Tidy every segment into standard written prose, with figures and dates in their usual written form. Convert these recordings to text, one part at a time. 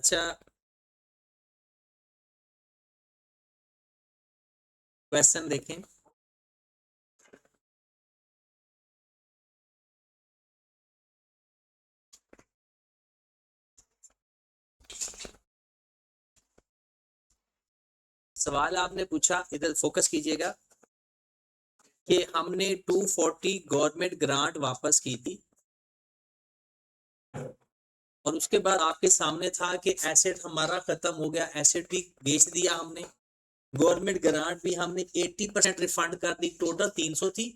अच्छा, क्वेश्चन देखें। सवाल आपने पूछा, इधर फोकस कीजिएगा, कि हमने 240 गवर्नमेंट ग्रांट वापस की थी, और उसके बाद आपके सामने था कि एसेट हमारा खत्म हो गया, एसेट भी बेच दिया हमने, गवर्नमेंट ग्रांट भी हमने 80% रिफंड कर दी, टोटल 300 थी,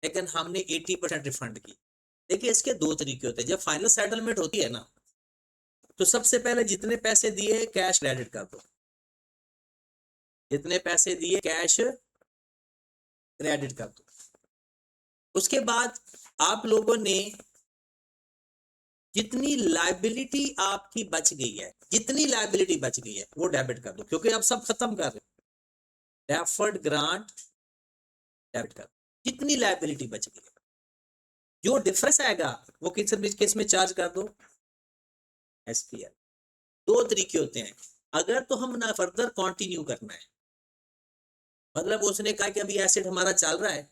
लेकिन हमने 80% रिफंड की। देखिए, इसके दो तरीके होते हैं। जब फाइनल सेटलमेंट होती है ना, तो सबसे पहले जितने पैसे दिए कैश क्रेडिट कर दो, जितने पैसे दिए कैश क्रेडिट कर दो। उसके बाद आप लोगों ने जितनी लाइबिलिटी आपकी बच गई है, जितनी लाइबिलिटी बच गई है वो डेबिट कर दो, क्योंकि अब सब खत्म कर रहे हो। डेफर्ड ग्रांट डेबिट कर दो, जितनी लाइबिलिटी बच गई है, जो डिफरेंस आएगा वो किस केस में चार्ज कर दो, एसपीएल। दो तरीके होते हैं। अगर तो हम ना फर्दर कंटिन्यू करना है, मतलब उसने कहा कि अभी एसेट हमारा चल रहा है,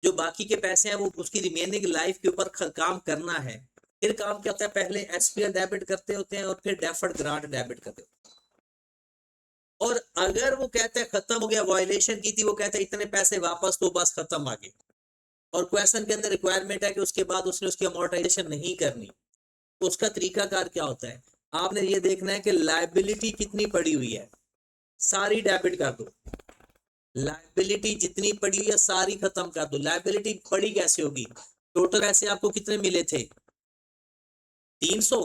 जो बाकी के पैसे हैं वो उसकी रिमेनिंग लाइफ के ऊपर काम करना है, फिर काम क्या होता है, पहले एसपीएल डेबिट करते होते हैं और फिर डेफर्ड ग्रांट डेबिट करते होते हैं। और अगर वो कहते हैं खत्म हो गया, वायलेशन की थी, वो कहते हैं इतने पैसे वापस तो बस खत्म आगे, और क्वेश्चन के अंदर रिक्वायरमेंट है कि उसके बाद उसने उसकी अमोर्टाइजेशन नहीं करनी, तो उसका तरीकाकार क्या होता है, आपने ये देखना है कि लाइबिलिटी कितनी पड़ी हुई है, सारी डेबिट कर दो। लाइबिलिटी जितनी पड़ी हुई है सारी खत्म कर दो। लाइबिलिटी पड़ी कैसे होगी, टोटल पैसे आपको कितने मिले थे, 300।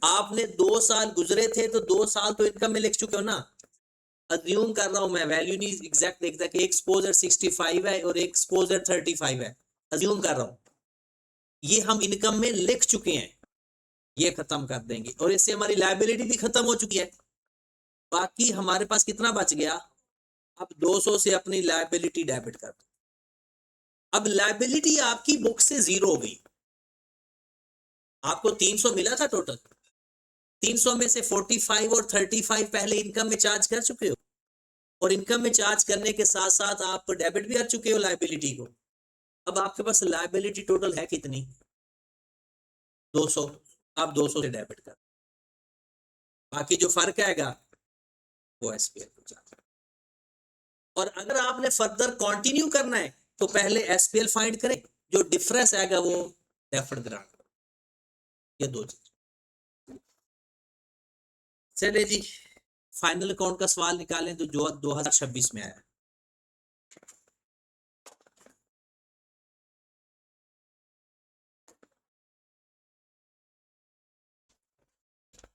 आपने 2 साल गुजरे थे, तो 2 साल तो इनकम में लिख चुके हो ना। अज्यूम कर रहा हूं मैं, वैल्यू नहीं एग्जैक्ट देखता कि एक एक्सपोजर 65 है और एक एक्सपोजर 35 है, अज्यूम कर रहा हूं, ये हम इनकम में लिख चुके हैं, ये खत्म कर देंगे, और इससे हमारी लाइबिलिटी भी खत्म हो चुकी है। बाकी हमारे पास कितना बच गया, अब 200 से अपनी लाइबिलिटी डेबिट कर दो। अब लाइबिलिटी आपकी बुक से जीरो हो गई, आपको 300 मिला था टोटल, 300 में से 45 और 35 पहले इनकम में चार्ज कर चुके हो, और इनकम में चार्ज करने के साथ साथ आप डेबिट भी कर चुके हो लाइबिलिटी को। अब आपके पास लाइबिलिटी टोटल है कितनी, 200। आप 200 से डेबिट कर, बाकी जो फर्क आएगा वो एसपीएल को चार्ज। और अगर आपने फर्दर कंटिन्यू करना है तो पहले एसपीएल फाइंड करें, जो डिफरेंस आएगा वो डेफर्ड ग्रांट। ये दो चीज। चलिए जी, फाइनल अकाउंट का सवाल निकालें तो जो 2026 में आया।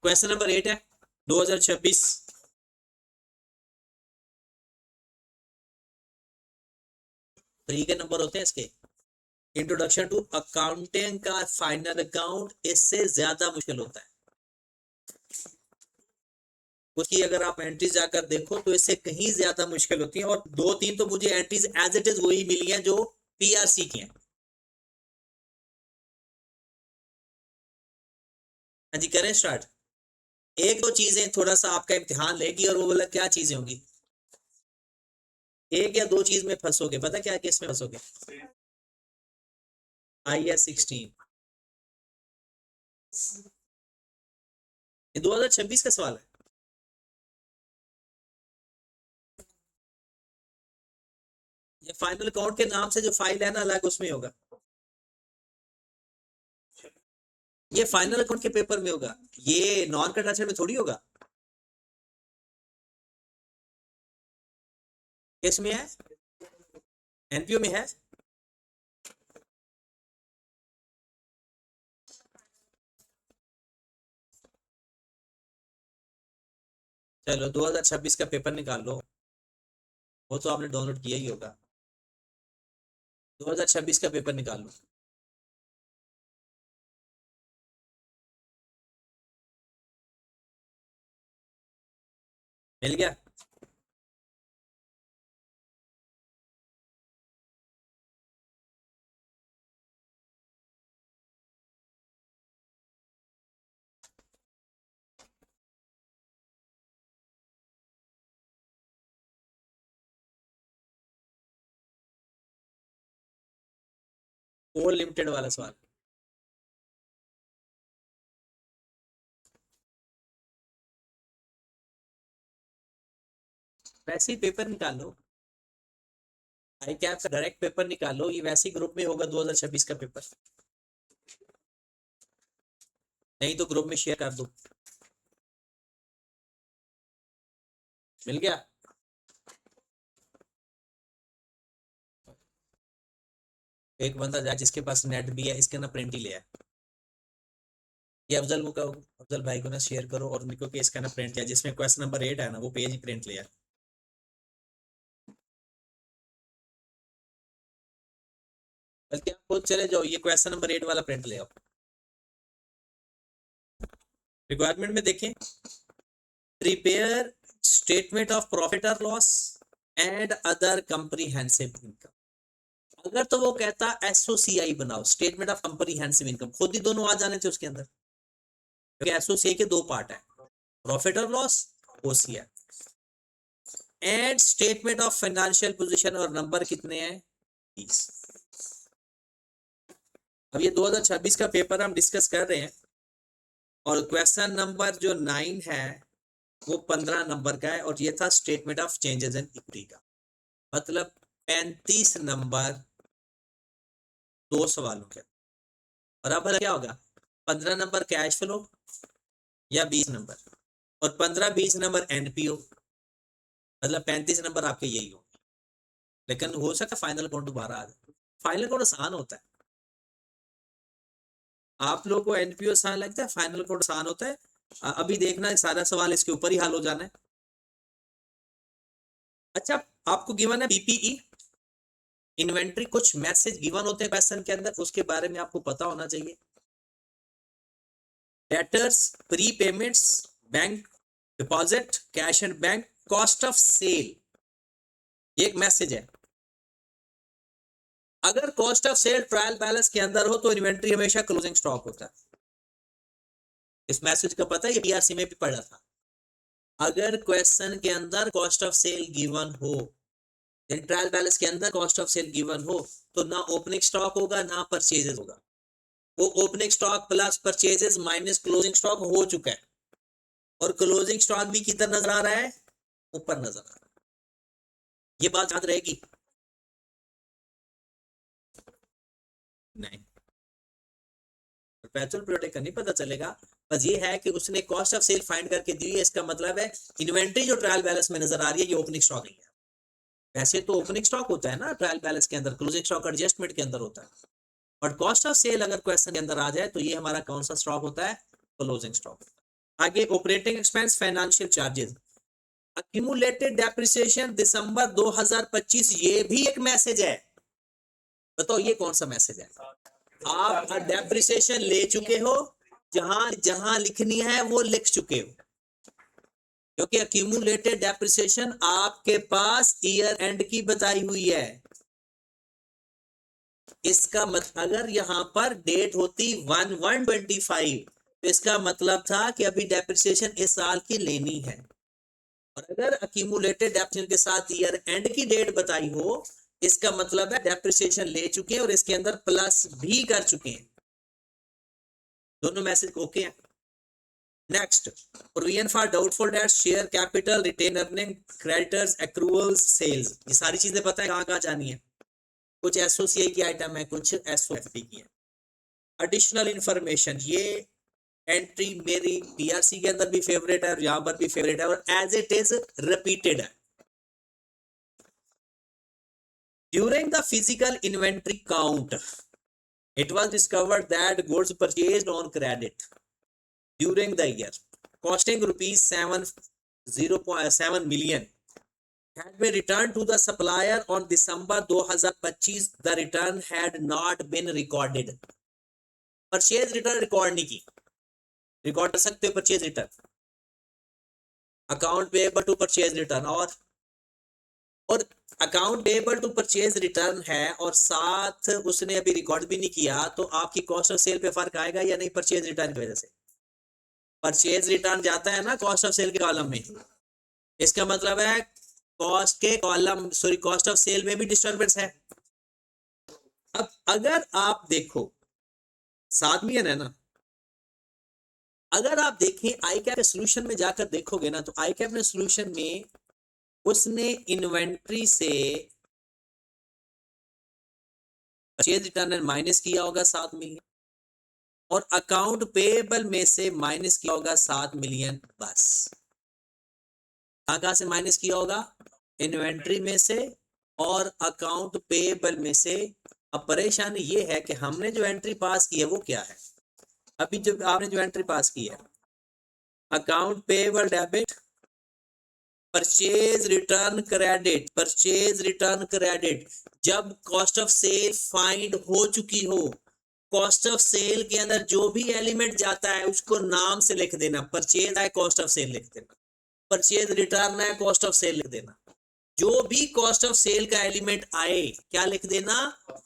क्वेश्चन नंबर 8 है, 2026। थ्री के नंबर होते हैं इसके। इंट्रोडक्शन टू अकाउंटिंग का फाइनल अकाउंट इससे ज्यादा मुश्किल होता है, उसकी अगर आप एंट्रीज जाकर देखो तो इससे कहीं ज्यादा मुश्किल होती है, और दो तीन तो मुझे एंट्रीज एज इट इज वही मिली हैं जो पीआरसी की हैं। हाँ जी, करें स्टार्ट। एक दो चीजें थोड़ा सा आपका इम्तिहान लेगी, और वो बोला क्या चीजें होंगी, एक या दो चीज में फंसोगे, पता क्या किस में फंसोगे, IS 16। ये 2026 का सवाल है। ये फाइनल अकाउंट के नाम से जो फाइल है ना अलग, उसमें होगा। ये फाइनल अकाउंट के पेपर में होगा, ये नॉन कंडक्शन में थोड़ी होगा। किस में है, एनपीओ में है। चलो 2026 का पेपर निकाल लो, वो तो आपने डाउनलोड किया ही होगा। 2026 का पेपर निकाल लो। मिल गया। कोल लिमिटेड वाला सवाल। वैसे ही पेपर निकालो, आई कैप का डायरेक्ट पेपर निकालो, ये वैसे ही ग्रुप में होगा 2026 का पेपर, नहीं तो ग्रुप में शेयर कर दो। मिल गया? एक बंदा जाए जिसके पास नेट भी है, इसके ना प्रिंट ही ले आए। ये अफजल को कहो, अफजल भाई को ना शेयर करो और उनको कि इसका ना प्रिंट है, जिसमें क्वेश्चन नंबर 8 है ना वो पेज ही प्रिंट ले आए। बल्कि आप खुद चले जाओ, ये क्वेश्चन नंबर 8 वाला प्रिंट ले आओ। रिक्वायरमेंट में देखें, प्रिपेयर स्टेटमेंट ऑफ प्रॉफिट और loss and other comprehensive income. अगर तो वो कहता एसओसीआई बनाओ, स्टेटमेंट ऑफ कंप्रीहेंसिव इनकम, खुद ही दोनों आ जाने थे उसके अंदर, क्योंकि एसओसीआई के दो पार्ट है, प्रॉफिट और loss, OCI. And statement of financial position, और नंबर कितने हैं? 20। अब ये 2026 का पेपर हम डिस्कस कर रहे हैं, और क्वेश्चन नंबर जो 9 है वो 15 नंबर का है, और ये था statement of changes in equity का, मतलब 35 नंबर 2 सवालों के। और अब क्या होगा, 15 नंबर कैश फ्लो या 20 नंबर, और 15-20 नंबर एनपीओ, मतलब 35 नंबर आपके यही हो। लेकिन हो सकता है फाइनल काउंट दोबारा आ जाए। फाइनल काउंट आसान होता है, आप लोगों को एनपीओ आसान लगता है, फाइनल काउंट आसान होता है। अभी देखना है, सारा सवाल इसके ऊपर ही हल हो जाना है। अच्छा, आपको गिवन है बीपीई इन्वेंट्री, कुछ मैसेज गिवन होते हैं क्वेश्चन के अंदर, उसके बारे में आपको पता होना चाहिए। Debtors, pre payments, bank deposit, cash and bank, cost of sale, एक मैसेज है। अगर cost of sale trial balance के अंदर हो तो इन्वेंट्री हमेशा क्लोजिंग स्टॉक होता है। इस मैसेज का पता है, ये पीआरसी में भी पढ़ा था। अगर क्वेश्चन के अंदर कॉस्ट ऑफ सेल गिवन हो, ट्रायल बैलेंस के अंदर कॉस्ट ऑफ सेल गिवन हो, तो ना ओपनिंग स्टॉक होगा ना परचेजेस होगा। वो opening stock plus purchases minus closing stock हो चुका है, और क्लोजिंग स्टॉक भी किधर नजर आ रहा है? ऊपर नजर आ रहा है। ये बात याद रहेगी? नहीं, परपेचुअल पीरियड का नहीं पता चलेगा, बस ये है कि उसने कॉस्ट ऑफ सेल फाइंड करके दी है, इसका मतलब है इन्वेंट्री जो ट्रायल बैलेंस में नजर आ रही है ये ओपनिंग स्टॉक नहीं है। वैसे तो ओपनिंग स्टॉक होता है ना ट्रायल बैलेंस के अंदर, क्लोजिंग स्टॉक एडजस्टमेंट के अंदर होता है, बट कॉस्ट ऑफ सेल अगर क्वेश्चन के अंदर आ जाए तो ये हमारा कौन सा स्टॉक होता है? Closing stock. आगे operating expense, financial charges, accumulated depreciation दिसंबर 2025, ये भी एक मैसेज है। बताओ ये कौन सा मैसेज है? आप डेप्रिसिएशन ले चुके हो, जहां जहां लिखनी है वो लिख चुके हो, क्योंकि अक्यूमुलेटेड डेप्रिसिएशन आपके पास ईयर एंड की बताई हुई है। इसका मतलब अगर यहां पर डेट होती 1/1/25 तो इसका मतलब था कि अभी डेप्रिसिएशन इस साल की लेनी है, और अगर अक्यूमुलेटेड डेप्रिसिएशन के साथ ईयर एंड की डेट बताई हो, इसका मतलब है डेप्रिसिएशन ले चुके हैं और इसके अंदर प्लस भी कर चुके हैं। दोनों मैसेज ओके हैं। Next, provision for doubtful debts, share capital, retained earning, creditors, accruals, sales, ये सारी चीजें पता है कहां कहां जानी है। कुछ एसओसीआई की आइटम है, कुछ एसओएफटी की है। एडिशनल इंफॉर्मेशन, ये एंट्री मेरी पीआरसी के अंदर भी फेवरेट है और यहां पर भी फेवरेट है, और एज इट इज रिपीटेड है। During the physical inventory count it was discovered that goods purchased on credit during the year costing rupees 7 million had been returned to the supplier on December 2025. The return had not been recorded. Purchase return record नहीं की, record कर सकते हो purchase return, account payable to purchase return, और account payable to purchase return है और साथ उसने अभी रिकॉर्ड भी नहीं किया, तो आपकी कॉस्ट ऑफ सेल पे फर्क आएगा या नहीं? परचेज रिटर्न की वजह से परचेज रिटर्न जाता है ना कॉस्ट ऑफ सेल के कॉलम में, इसका मतलब है कॉस्ट के column, sorry cost of sale में भी डिस्टर्बेंस है। अब अगर आप देखो 7 मिलियन है ना, अगर आप देखें आई कैप के सोल्यूशन में जाकर देखोगे ना, तो आई कैप ने सोल्यूशन में उसने इन्वेंट्री से परचेज रिटर्न माइनस किया होगा 7 मिलियन, और अकाउंट पेएबल में से माइनस किया होगा 7 मिलियन बस। कहां से माइनस किया होगा? इन्वेंट्री में से और अकाउंट पेएबल में से। अब परेशानी ये है कि हमने जो एंट्री पास की है वो क्या है? अभी जो आपने जो एंट्री पास की है, account payable debit, purchase return credit, purchase return credit. जब कॉस्ट ऑफ सेल फाइंड हो चुकी हो, कॉस्ट ऑफ सेल के अंदर जो भी एलिमेंट जाता है उसको नाम से लिख देना। परचेज है कॉस्ट ऑफ सेल लिख देना, परचेज रिटर्न है कॉस्ट ऑफ सेल लिख देना। जो भी कॉस्ट ऑफ सेल का एलिमेंट आए क्या लिख देना?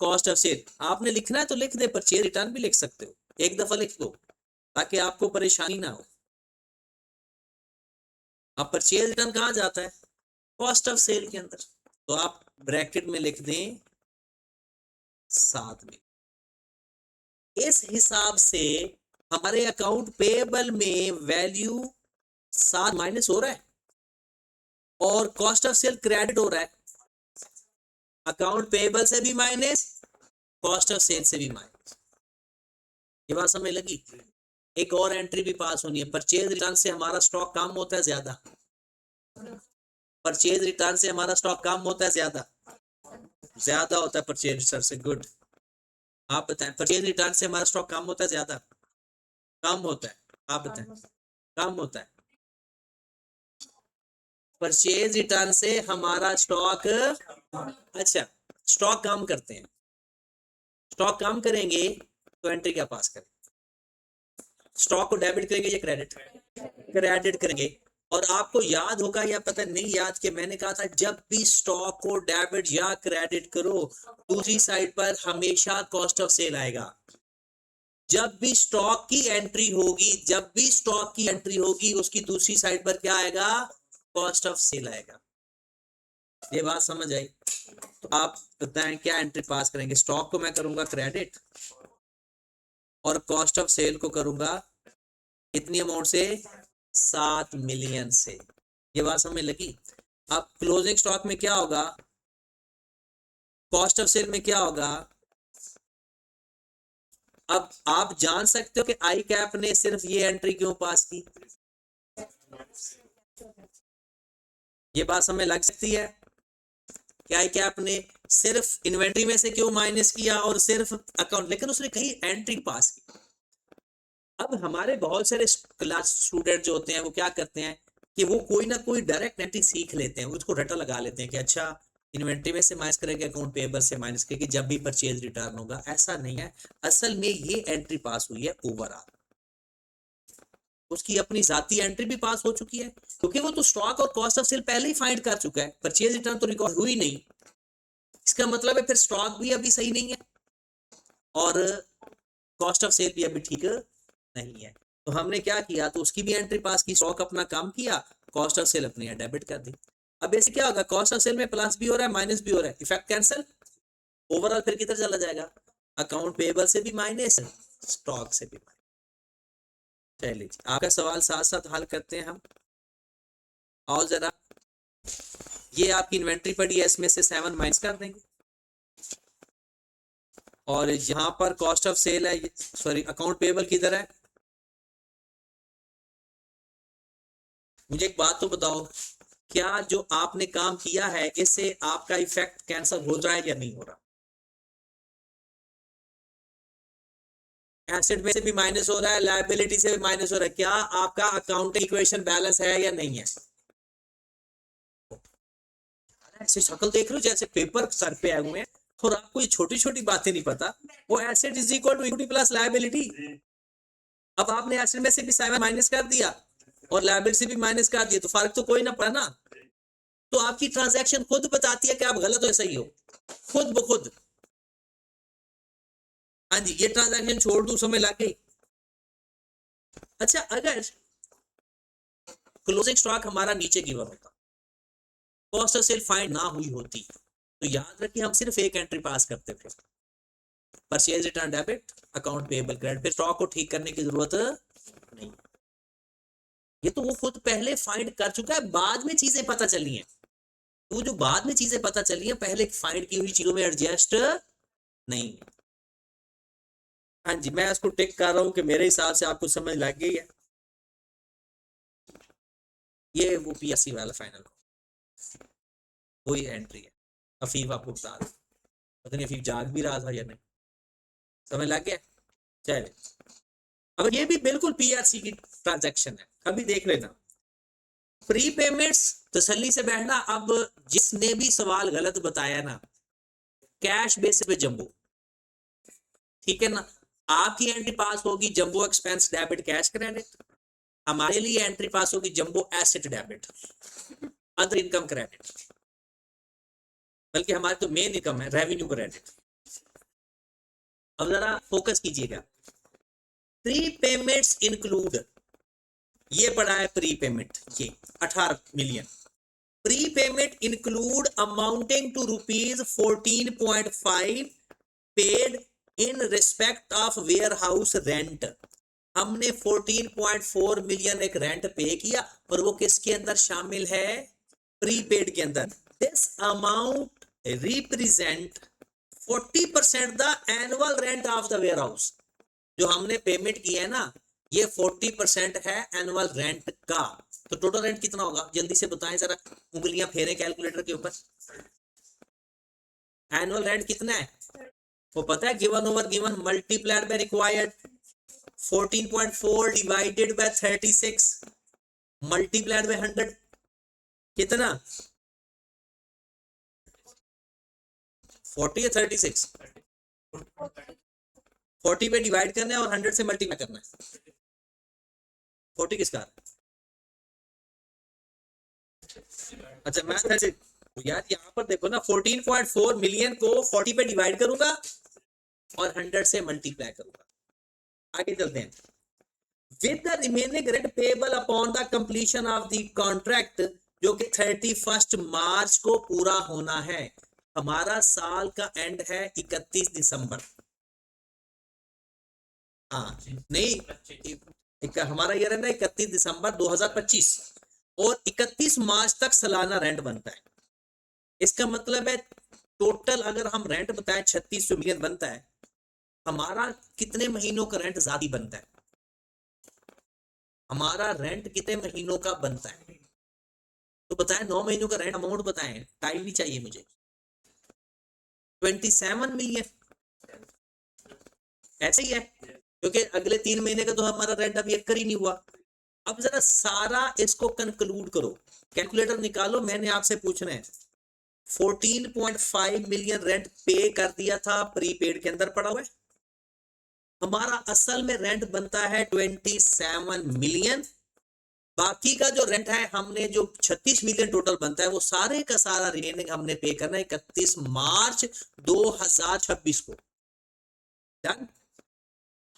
Cost of sale. आपने लिखना है तो लिख दे, परचेज रिटर्न भी लिख सकते हो, एक दफा लिख दो ताकि आपको परेशानी ना हो। अब परचेज रिटर्न कहां जाता है? कॉस्ट ऑफ सेल के अंदर, तो आप ब्रैकेट में लिख दें 7 में। इस हिसाब से हमारे अकाउंट पेएबल में वैल्यू 7 माइनस हो रहा है और कॉस्ट ऑफ सेल क्रेडिट हो रहा है। अकाउंट पेएबल से भी माइनस, कॉस्ट ऑफ सेल से भी माइनस। ये बात समझ लगी? एक और एंट्री भी पास होनी है। परचेज रिटर्न से हमारा स्टॉक कम होता है ज्यादा, परचेज रिटर्न से हमारा स्टॉक कम होता है ज्यादा, ज्यादा होता है परचेज रिटर्न से। गुड, आप बताएं परचेज रिटर्न से हमारा स्टॉक कम होता है ज्यादा? कम होता है। आप बताएं कम होता है। परचेज रिटर्न से हमारा स्टॉक, अच्छा स्टॉक कम करते हैं, स्टॉक कम करेंगे तो एंट्री क्या पास करें? स्टॉक को डेबिट करेंगे या क्रेडिट? क्रेडिट करेंगे। और आपको याद होगा या पता नहीं याद कि मैंने कहा था जब भी स्टॉक को डेबिट या क्रेडिट करो दूसरी साइड पर हमेशा कॉस्ट ऑफ सेल आएगा। जब भी स्टॉक की एंट्री होगी, जब भी स्टॉक की एंट्री होगी उसकी दूसरी साइड पर क्या आएगा? कॉस्ट ऑफ सेल आएगा। ये बात समझ आई? तो आप बताएं क्या एंट्री पास करेंगे? स्टॉक को मैं करूंगा क्रेडिट और कॉस्ट ऑफ सेल को करूंगा कितनी अमाउंट से? 7 मिलियन से। ये बात समझ लगी? अब क्लोजिंग स्टॉक में क्या होगा? कॉस्ट ऑफ सेल में क्या होगा? अब आप जान सकते हो कि आई कैप ने सिर्फ ये एंट्री क्यों पास की? ये बात समझ लग सकती है कि आई कैप ने सिर्फ इन्वेंट्री में से क्यों माइनस किया और सिर्फ अकाउंट, लेकिन उसने कहीं एंट्री पास की। अब हमारे बहुत सारे क्लास स्टूडेंट जो होते हैं वो क्या करते हैं कि वो कोई ना कोई डायरेक्ट एंट्री सीख लेते हैं, उसको रटा लगा लेते हैं कि अच्छा इन्वेंट्री में से माइनस करेंगे, अकाउंट पेएबल से माइनस करेंगे जब भी परचेज रिटर्न होगा। ऐसा नहीं है, असल में ये एंट्री पास हुई है ओवरऑल, उसकी अपनी जाती एंट्री भी पास हो चुकी है क्योंकि वो तो स्टॉक और कॉस्ट ऑफ सेल पहले ही फाइंड कर चुका है। परचेज रिटर्न तो रिकॉर्ड हुई नहीं, इसका मतलब है फिर स्टॉक भी अभी सही नहीं है और कॉस्ट ऑफ सेल भी अभी ठीक नहीं है। तो हमने क्या किया, तो उसकी भी एंट्री पास की, स्टॉक अपना काम किया, कॉस्ट ऑफ सेल अपने डेबिट कर दी। अब ऐसे क्या होगा? कॉस्ट ऑफ सेल में प्लस भी हो रहा है माइनस भी हो रहा है, इफेक्ट कैंसिल, ओवरऑल फिर किधर चला जाएगा? अकाउंट पेएबल से भी माइनस, स्टॉक से भी माइनस। चलिए आपका सवाल साथ साथ हल करते हैं हम। और जरा ये आपकी इन्वेंट्री पड़ी है, इसमें से 7 माइनस कर देंगे और यहां पर कॉस्ट ऑफ सेल है, सॉरी अकाउंट पेएबल किधर है? मुझे एक बात तो बताओ, क्या जो आपने काम किया है इससे आपका इफेक्ट कैंसिल हो रहा है या नहीं हो रहा? एसेट में से भी माइनस हो रहा है, लायबिलिटी से भी माइनस हो रहा है, क्या आपका अकाउंटिंग इक्वेशन बैलेंस है या नहीं है? ऐसे शक्ल देख रहे हो जैसे पेपर सर पे आए हुए हैं और आपको ये छोटी छोटी बातें नहीं पता। वो asset is equal to equity plus liability. अब आपने एसेट में से भी 7 माइनस कर दिया और लायबिलिटी से भी माइनस कर दिया, तो फर्क तो कोई ना पड़ा ना। तो आपकी ट्रांजैक्शन खुद बताती है कि आप गलत हो या सही हो, खुद ब खुद। हाँ जी, ये ट्रांजैक्शन छोड़ दू, समझ लग गई? अच्छा अगर क्लोजिंग स्टॉक हमारा नीचे गिवन होता, कॉस्ट ऑफ सेल फाइंड ना हुई होती, तो याद रखिए हम सिर्फ एक एंट्री पास करते थे, purchase return debit, account payable credit, फिर स्टॉक को ठीक करने की जरूरत नहीं। ये तो वो खुद पहले फाइंड कर चुका है, बाद में चीजें पता चली हैं। वो जो बाद में चीजें पता चली हैं, पहले फाइंड की हुई चीजों में एडजस्ट नहीं। हाँ जी, मैं इसको टिक कर रहा हूं कि मेरे हिसाब से आपको समझ लग गई है। ये वो पीएससी वाला फाइनल वही एंट्री है। अफीफ आपको बता दे, पता नहीं अफीफ जाग भी रहा था या नहीं, समझ लग गया। चलिए, अब ये भी बिल्कुल पीआरसी की ट्रांजैक्शन है, अभी देख लेना। प्री पेमेंट्स, तसल्ली से बैठना। अब जिसने भी सवाल गलत बताया ना, कैश बेसिस पे जंबो, ठीक है ना, आपकी एंट्री पास होगी jumbo expense debit cash credit, हमारे लिए एंट्री पास होगी jumbo asset debit other income credit, बल्कि हमारी तो मेन इनकम है रेवेन्यू क्रेडिट। अब जरा फोकस कीजिएगा, प्री पेमेंट्स इंक्लूड, ये पड़ा है प्री पेमेंट, ये 18 million. Pre payment include amounting to ₹14.5 paid in respect of ware house rent. हमने 14.4 मिलियन एक रेंट पे किया, और वो किसके अंदर शामिल है? प्रीपेड के अंदर। This amount represent 40% the annual rent of the ware house. जो हमने पेमेंट किया है ना, ये 40% है एनुअल रेंट का। तो टोटल रेंट कितना होगा, जल्दी से बताएं जरा, उंगलियां फेरें कैलकुलेटर के ऊपर। एनुअल रेंट कितना है वो पता है? Given over given multiplied by required, 14.4 divided by 36 multiplied by 100, कितना? 40 या 36? 40 पे डिवाइड करना है और 100 से मल्टीप्लाई करना है। 40 किसका? अच्छा मैं यार यहाँ पर देखो ना, 14.4 मिलियन को 40 पे डिवाइड करूंगा और 100 से मल्टीप्लाई करूंगा। आगे चलते हैं। With the remaining rent payable upon the completion of the contract, जो कि 31 मार्च को पूरा होना है। हमारा साल का एंड है 31 दिसंबर। हाँ नहीं, हमारा ईयर है ना 31 दिसंबर 2025, और 31 मार्च तक सालाना रेंट बनता है। इसका मतलब है टोटल अगर हम रेंट बताएं 3600 मिलियन बनता है, हमारा कितने महीनों का रेंट ज्यादा बनता है? हमारा रेंट कितने महीनों का बनता है? तो बताएं, 9 महीनों का रेंट अमाउंट बताएं, टाइम नहीं चाहिए मुझे। 27 मिलियन, ऐसे ही है, क्योंकि अगले 3 महीने का तो हमारा रेंट अभी एक ही नहीं हुआ। अब जरा सारा इसको कंक्लूड करो, कैलकुलेटर निकालो। मैंने आपसे पूछना है, 14.5 मिलियन रेंट पे कर दिया था, प्रीपेड के अंदर पड़ा हुआ है। हमारा असल में रेंट बनता है 27 मिलियन। बाकी का जो रेंट है, हमने जो 36 मिलियन टोटल बनता है, वो सारे का सारा रिमेनिंग हमने पे करना है 31 मार्च 2026 को। डन।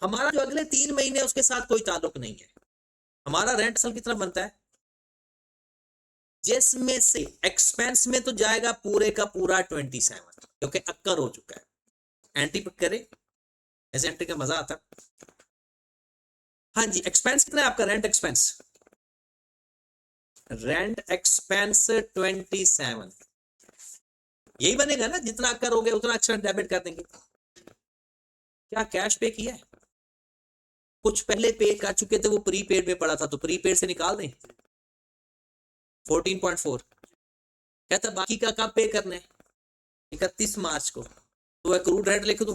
हमारा जो अगले 3 महीने उसके साथ कोई ताल्लुक नहीं है। हमारा रेंट असल कितना बनता है, जिसमें से एक्सपेंस में तो जाएगा पूरे का पूरा 27, क्योंकि अक्कर हो चुका है। एंट्री करे, ऐसे एंट्री का मजा आता है। हाँ जी, एक्सपेंस कितना है आपका? रेंट एक्सपेंस, रेंट एक्सपेंस 27, यही बनेगा ना, जितना अक्कर हो गया उतना एक्स्ट्रा डेबिट कर देंगे। क्या कैश पे किया है? कुछ पहले पे कर चुके थे, वो प्रीपेड में पड़ा था, तो प्रीपेड से निकाल दें 14.4। कहता बाकी का कब पे करना है? 31 मार्च को। तो एक्रूड रेंट लिख दो,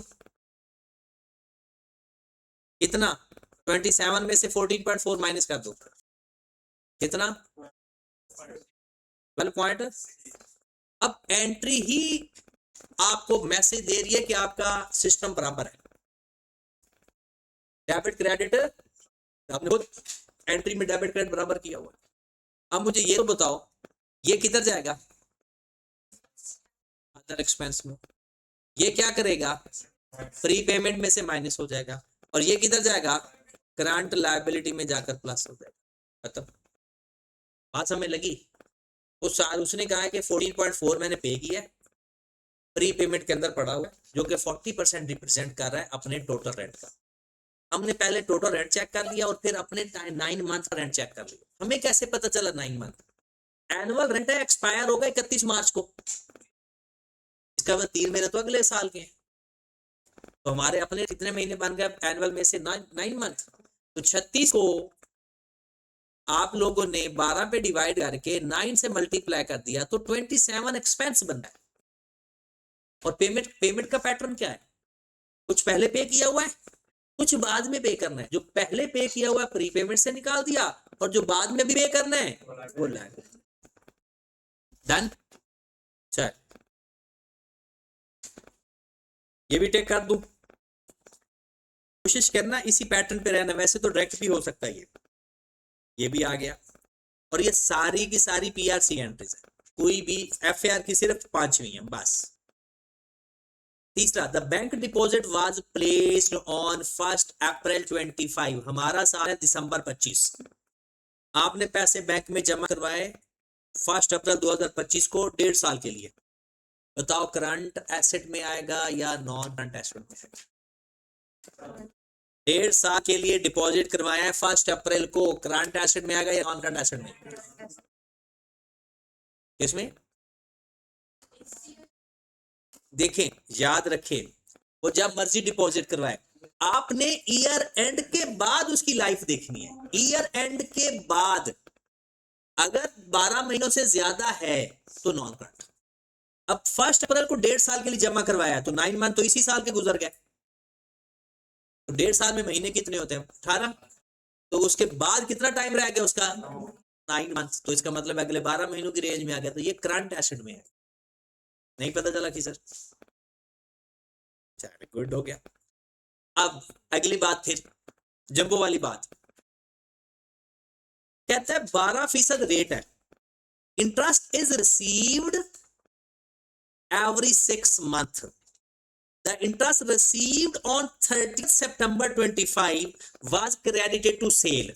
कितना? 27 में से 14.4 माइनस कर दो, कितना? 12 पॉइंट। अब एंट्री ही आपको मैसेज दे रही है कि आपका सिस्टम बराबर है। डेबिट क्रेडिट आपने खुद एंट्री में डेबिट क्रेडिट बराबर किया हुआ। अब मुझे ये तो बताओ, ये किधर जाएगा? अदर एक्सपेंस में। ये क्या करेगा? प्री पेमेंट में से माइनस हो जाएगा, और ये किधर जाएगा? करंट लायबिलिटी में जाकर प्लस हो जाएगा। खत्म। बात समझ लगी? उसने कहा है कि 14.4 मैंने पे किया है, प्री पेमेंट के अंदर पड़ा हुआ है, जो कि 40% रिप्रेजेंट कर रहा है अपने टोटल रेंट का। हमने पहले टोटल रेंट चेक कर लिया और फिर अपने 9 मंथ का रेंट चेक कर लिया। हमें कैसे पता चला 9 मंथ? एनुअल रेंट है, एक्सपायर होगा 31 मार्च को, इसका मतलब 3 महीने तो अगले साल के हैं। तो हमारे अपने कितने महीने बन गए एनुअल में से? 9 मंथ। तो 36 को आप लोगों ने 12 पे डिवाइड करके 9 से मल्टीप्लाई कर दिया तो 27 एक्सपेंस बन रहा है। और पेमेंट का पैटर्न क्या है? कुछ पहले पे किया हुआ है, कुछ बाद में पे करना है। जो पहले पे किया हुआ है प्री पेमेंट से निकाल दिया, और जो बाद में भी पे करना है वो लाइव। डन। चल ये भी टेक कर दूं। कोशिश करना इसी पैटर्न पे रहना, वैसे तो डायरेक्ट भी हो सकता है। ये भी आ गया। और ये सारी की सारी पीआरसी एंट्रीज है, कोई भी एफआर की सिर्फ 5 हुई है बस। तीसरा, the bank deposit was placed on 1 अप्रैल 25। हमारा साल है दिसंबर 25। आपने पैसे बैंक में जमा करवाए 1 अप्रैल 2025 को 1.5 साल के लिए। बताओ करंट एसेट में आएगा या नॉन करंट एसेट में आएगा? 1.5 साल के लिए डिपॉजिट करवाया है 1 अप्रैल को, करंट एसेट में आएगा या नॉन करंट एसेट में? इसमें देखें, याद रखें, वो जब मर्जी डिपॉजिट करवाए, आपने ईयर एंड के बाद उसकी लाइफ देखनी है। ईयर एंड के बाद अगर 12 महीनों से ज्यादा है तो नॉन करंट। अब 1 अप्रैल को 1.5 साल के लिए जमा करवाया तो 9 मंथ तो इसी साल के गुजर गए। तो 1.5 साल में महीने कितने होते हैं? 18। तो उसके बाद कितना टाइम रह गया उसका? 9 मंथ। तो इसका मतलब अगले 12 महीनों की रेंज में आ गया, तो ये करंट एसेट में है। नहीं पता चला कि सर? चलो गुड हो गया। अब अगली बात, फिर जंबो वाली बात। कहता है 12% रेट है, interest is received every 6 month। The interest received on 30 September 25 was credited to sale।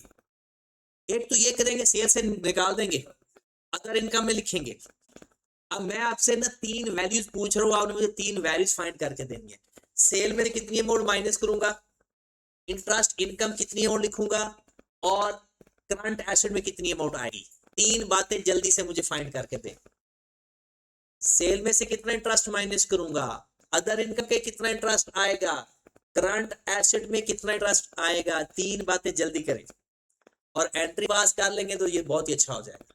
एक तो ये करेंगे, सेल से निकाल देंगे, अदर इनकम में लिखेंगे। अब मैं आपसे ना 3 वैल्यूज पूछ रहा हूं, आपने मुझे 3 वैल्यूज फाइंड करके देनी है। सेल में कितनी अमाउंट माइनस करूंगा, इंटरेस्ट इनकम कितनी अमाउंट लिखूंगा, और करंट एसेट में कितनी अमाउंट आएगी। 3 बातें जल्दी से मुझे फाइंड करके दे। सेल में से कितना इंटरेस्ट माइनस करूंगा, अदर इनकम के कितना इंटरेस्ट आएगा, करंट एसेट में कितना इंटरेस्ट आएगा। 3 बातें जल्दी करें और एंट्री पास कर लेंगे तो ये बहुत ही अच्छा हो जाएगा।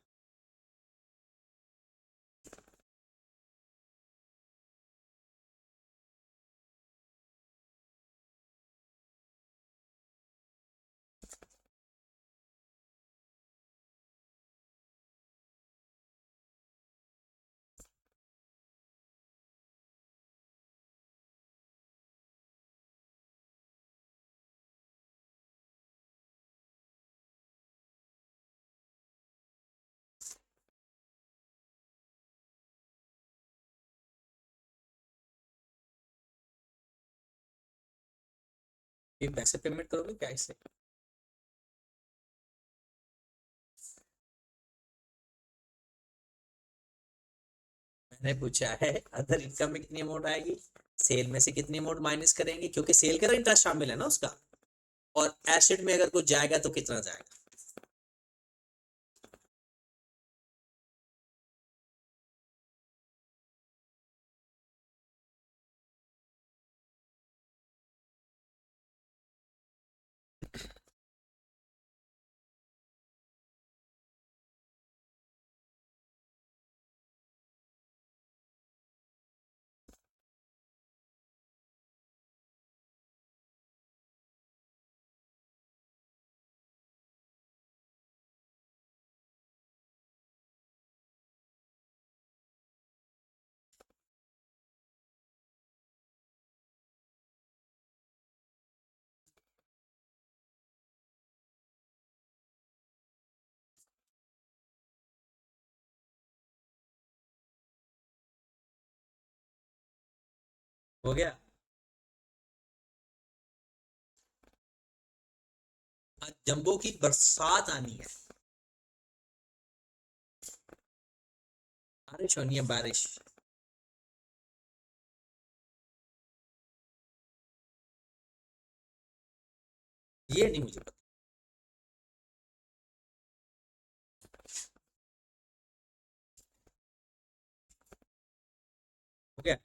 ये पैसे पेमेंट करोगे क्या इससे? मैंने पूछा है अदर इनकम में कितनी अमाउंट आएगी, सेल में से कितनी अमाउंट माइनस करेंगे, क्योंकि सेल का इंटरेस्ट शामिल है ना उसका, और एसेट में अगर कुछ जाएगा तो कितना जाएगा। हो गया। आज जंबो की बरसात आनी है, बारिश होनी है, बारिश। ये नहीं मुझे पता। हो गया।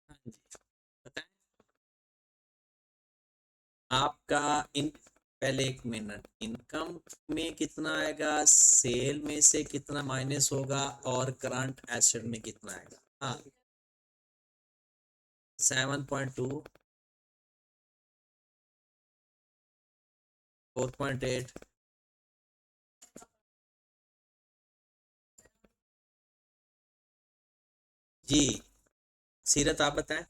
हाँ जी, बताएं। आपका इन पहले एक मिनट, इनकम में कितना आएगा, सेल में से कितना माइनस होगा, और करंट एसेट में कितना आएगा। हाँ, 7.2, 4.8। जी, सीरत आप बताएं।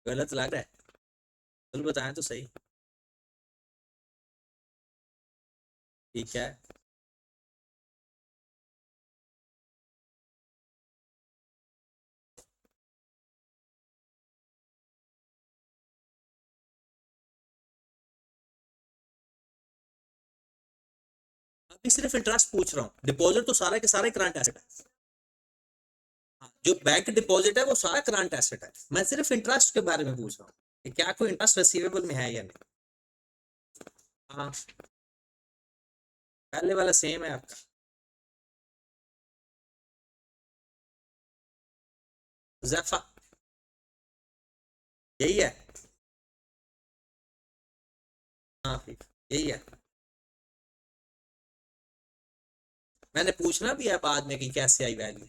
गलत लग रहा है, चलो बताएं तो सही। ठीक है। अभी सिर्फ इंटरेस्ट पूछ रहा हूँ, डिपॉजिट तो सारा के सारा करंट एसेट है। हाँ, जो बैंक डिपॉजिट है वो सारा करंट एसेट है, मैं सिर्फ इंटरेस्ट के बारे में पूछ रहा हूँ कि क्या कोई इंटरेस्ट रिसीवेबल में है या नहीं। हाँ, पहले वाला सेम है आपका। जैफा, यही है। हाँ ठीक, यही है। मैंने पूछना भी है बाद में कि कैसे आई वैल्यू।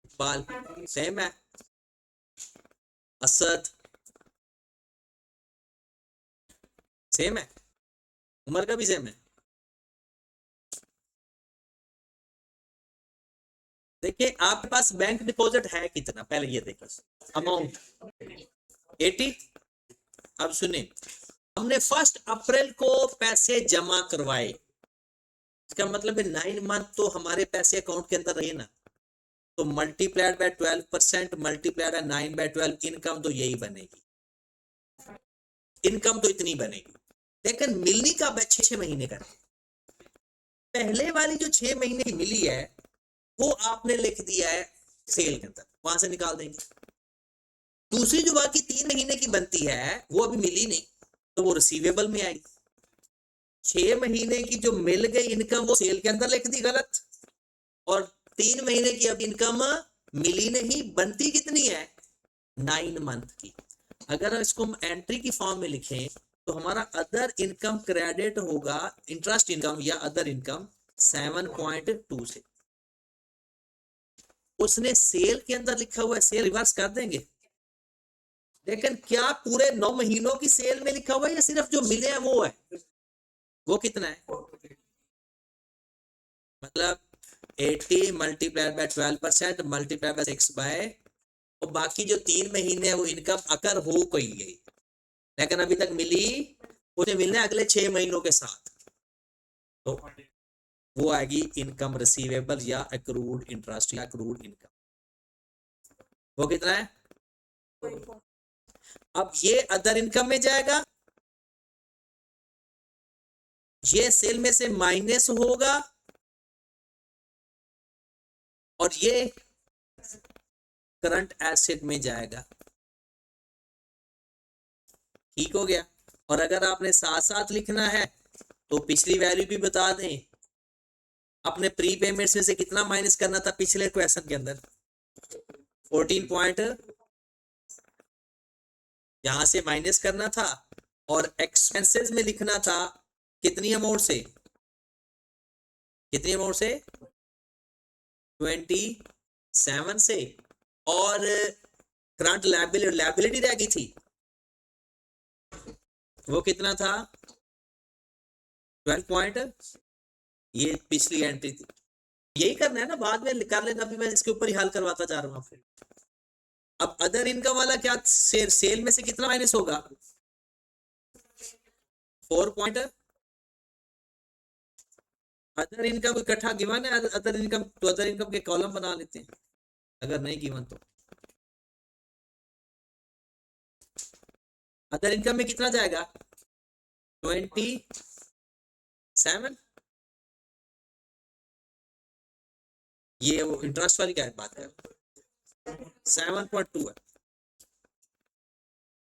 इकबाल, सेम है। असद, सेम है। उमर का भी सेम है। देखिए आपके पास बैंक डिपॉजिट है कितना, पहले ये देखो अमाउंट 80। अब सुनिए, हमने 1 अप्रैल को पैसे जमा करवाए, इसका मतलब है 9 मंथ तो हमारे पैसे अकाउंट के अंदर रहे ना, तो multiplied by 12%, multiplied by 9/12, income तो यही बनेगी। इनकम तो इतनी बनेगी, लेकिन मिलनी का 6 महीने का। पहले वाली जो 6 महीने की मिली है वो आपने लिख दिया है सेल के अंदर, वहां से निकाल देंगे। दूसरी जो बाकी 3 महीने की बनती है वो अभी मिली नहीं, तो वो रिसीवेबल में आएगी। 6 महीने की जो मिल गई इनकम वो सेल के अंदर लिख दी गलत, और 3 महीने की अब इनकम मिली नहीं, बनती कितनी है, 9 मंथ की। अगर इसको हम एंट्री की फॉर्म में लिखें तो हमारा अदर इनकम क्रेडिट होगा इंटरेस्ट इनकम या अदर इनकम 7.2 से। उसने सेल के अंदर लिखा हुआ है, सेल रिवर्स कर देंगे, लेकिन क्या पूरे 9 महीनों की सेल में लिखा हुआ है या सिर्फ जो मिले हैं वो है। वो कितना है, मतलब 80 मल्टीप्लाइड बाय 12% मल्टीप्लाइड बाय 6 और बाकी जो 3 महीने है वो इनकम अगर हो कोई गई, लेकिन अभी तक मिली, उसे मिलने अगले 6 महीनों के साथ, तो वो आएगी इनकम रिसीवेबल या एक्रूड इंटरेस्ट या एक्रूड इनकम। वो कितना है, अब ये अदर इनकम में जाएगा, ये सेल में से माइनस होगा, और ये करंट एसेट में जाएगा। ठीक हो गया। और अगर आपने साथ साथ लिखना है तो पिछली वैल्यू भी बता दें, अपने प्री पेमेंट्स में से कितना माइनस करना था पिछले क्वेश्चन के अंदर, 14 पॉइंट यहां से माइनस करना था, और एक्सपेंसेस में लिखना था कितनी अमाउंट से, कितनी अमाउंट से, 27 से, और करंट लायबिलिटी रह गई थी, वो कितना था, 12 पॉइंट, ये पिछली एंट्री थी। यही करना है ना, बाद में कर लेना, अभी मैं इसके ऊपर ही हल करवाता जा रहा हूँ। अब अदर इनकम वाला क्या, सेल में से कितना माइनस होगा, 4 पॉइंट। अदर इनकम इकट्ठा गिवन है, अदर इनकम तो अदर इनकम के कॉलम बना लेते हैं, अगर नहीं गिवन तो अदर इनकम में कितना जाएगा 27, ये वो इंटरेस्ट वाली क्या बात कर 7.2 है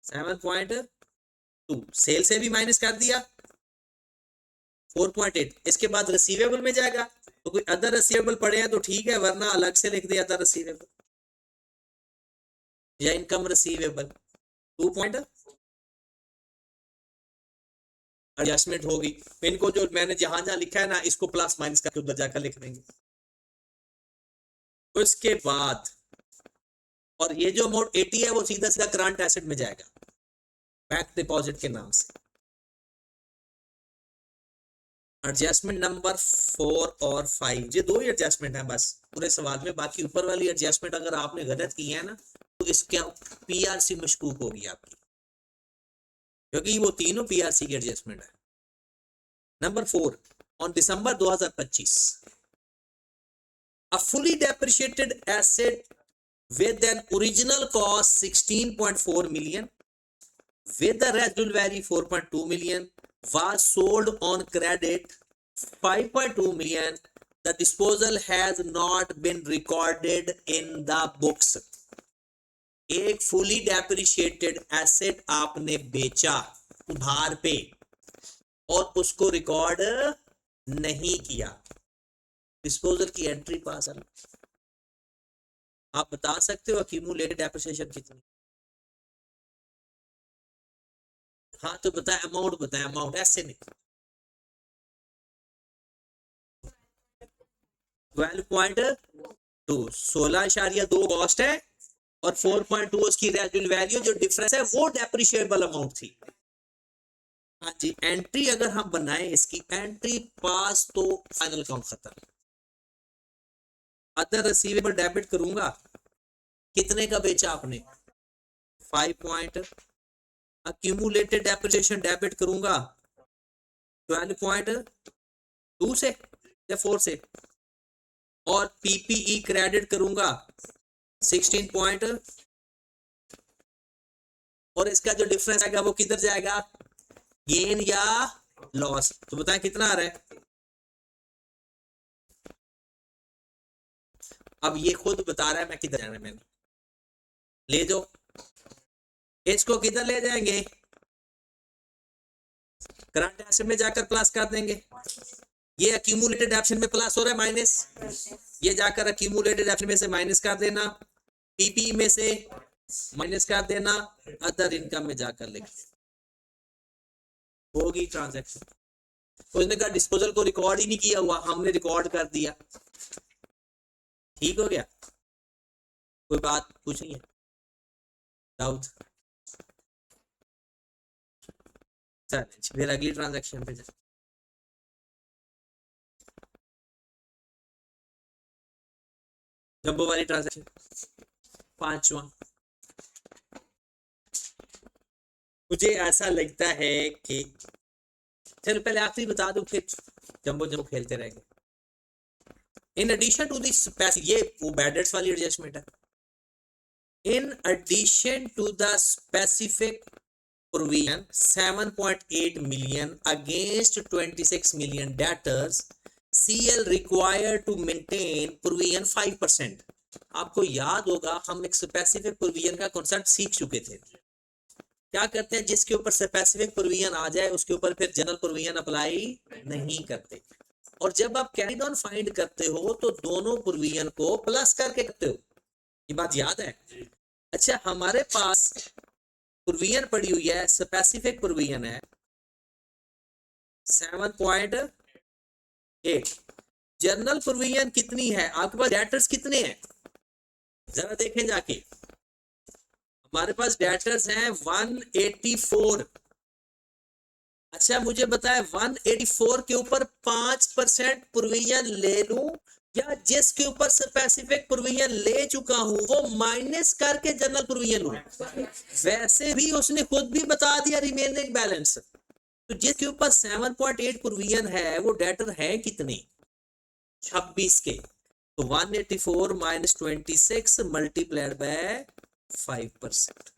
7.2 सेल से भी माइनस कर दिया 4.8 इसके बाद रिसीवेबल में जाएगा तो कोई अदर रिसीवेबल पड़े हैं तो ठीक है वरना अलग से लिख दिया अदर रिसीवेबल या इनकम रिसीवेबल 2 एडजस्टमेंट होगी इनको जो मैंने जहां जहां लिखा है ना इसको प्लस माइनस करके उधर जाकर लिख देंगे तो इसके बाद और ये जो अमाउंट 80 है वो सीधा सीधा करंट एसेट में जाएगा बैंक डिपॉजिट के नाम से एडजस्टमेंट नंबर 4 और 5 ये दो ही एडजस्टमेंट है बस पूरे सवाल में बाकी ऊपर वाली एडजस्टमेंट अगर आपने गलत की है ना तो इसके पीआरसी मशकूक होगी आपकी क्योंकि वो तीनों पीआरसी की एडजस्टमेंट है number 4 on December 2025 a fully depreciated asset with an original cost 16.4 million with the residual value 4.2 million was sold on credit 5.2 million. The disposal has not been recorded in the books. एक fully depreciated asset आपने बेचा उधार पे और उसको record नहीं किया disposal की एंट्री पास है आप बता सकते हो अक्यूमुलेटेड डेप्रिसिएशन कितनी हाँ तो बताए अमाउंट ऐसे नहीं 12.2 16.2 कॉस्ट है और 4.2 उसकी रेजिडुअल वैल्यू जो डिफरेंस है वो डेप्रिशिएबल अमाउंट थी हाँ जी एंट्री अगर हम बनाए इसकी एंट्री पास तो फाइनल अकाउंट खत्म अदर रिसीवेबल डेबिट करूंगा कितने का बेचा आपने 5 पॉइंट अक्यूमुलेटेड डेप्रिसिएशन डेबिट करूंगा 12.2 से या 4 से और पीपीई क्रेडिट करूंगा 16 पॉइंट और इसका जो डिफरेंस आएगा वो किधर जाएगा गेन या लॉस तो बताएं कितना आ रहा है अब ये खुद बता रहा है मैं किधर जाना है मैंने ले जाओ इसको किधर ले जाएंगे करंट एसेट में जाकर प्लस कर देंगे ये अक्यूमुलेटेड एसेट में प्लस हो रहा है माइनस ये जाकर अक्यूमुलेटेड एसेट में से माइनस कर देना पीपी में से माइनस कर देना अदर इनकम में जाकर लिख होगी ट्रांजैक्शन उसने कहा डिस्पोजल को रिकॉर्ड ही नहीं किया हुआ हमने रिकॉर्ड कर दिया ठीक हो गया कोई बात कुछ नहीं है डाउट फिर अगली ट्रांजैक्शन पे जाए जंबो वाली ट्रांजैक्शन 5वां मुझे ऐसा लगता है कि चलो पहले आखिरी बता दूं फिर जंबो खेलते रहेंगे इन एडिशन टू दिस ये वो बैड डेट्स वाली एडजस्टमेंट है in addition to the specific provision 7.8 million against 26 million debtors CL required to maintain provision 5%। आपको याद होगा हम एक स्पेसिफिक प्रोविजन का कॉन्सेप्ट सीख चुके थे क्या करते हैं जिसके ऊपर स्पेसिफिक प्रोविजन आ जाए उसके ऊपर फिर जनरल प्रोविजन अप्लाई नहीं करते और जब आप कैरी डाउन फाइंड करते हो तो दोनों प्रोविजन को प्लस करके करते हो ये बात याद है अच्छा हमारे पास प्रोविजन पड़ी हुई है स्पेसिफिक प्रोविजन है 7.8 जनरल प्रोविजन कितनी है आपके पास डेटर्स कितने हैं जरा देखें जाके हमारे पास डेटर्स हैं 184 अच्छा मुझे बताएं 184 के ऊपर 5% प्रोविजन ले लूं या जिसके ऊपर स्पेसिफिक प्रोविजन ले चुका हूं वो माइनस करके जनरल प्रोविजन लूं वैसे भी उसने खुद भी बता दिया रिमेनिंग बैलेंस तो जिसके ऊपर 7.8 प्रोविजन है वो डेटर है कितने 26 के तो 184 माइनस 26 मल्टीप्लाइड बाय 5%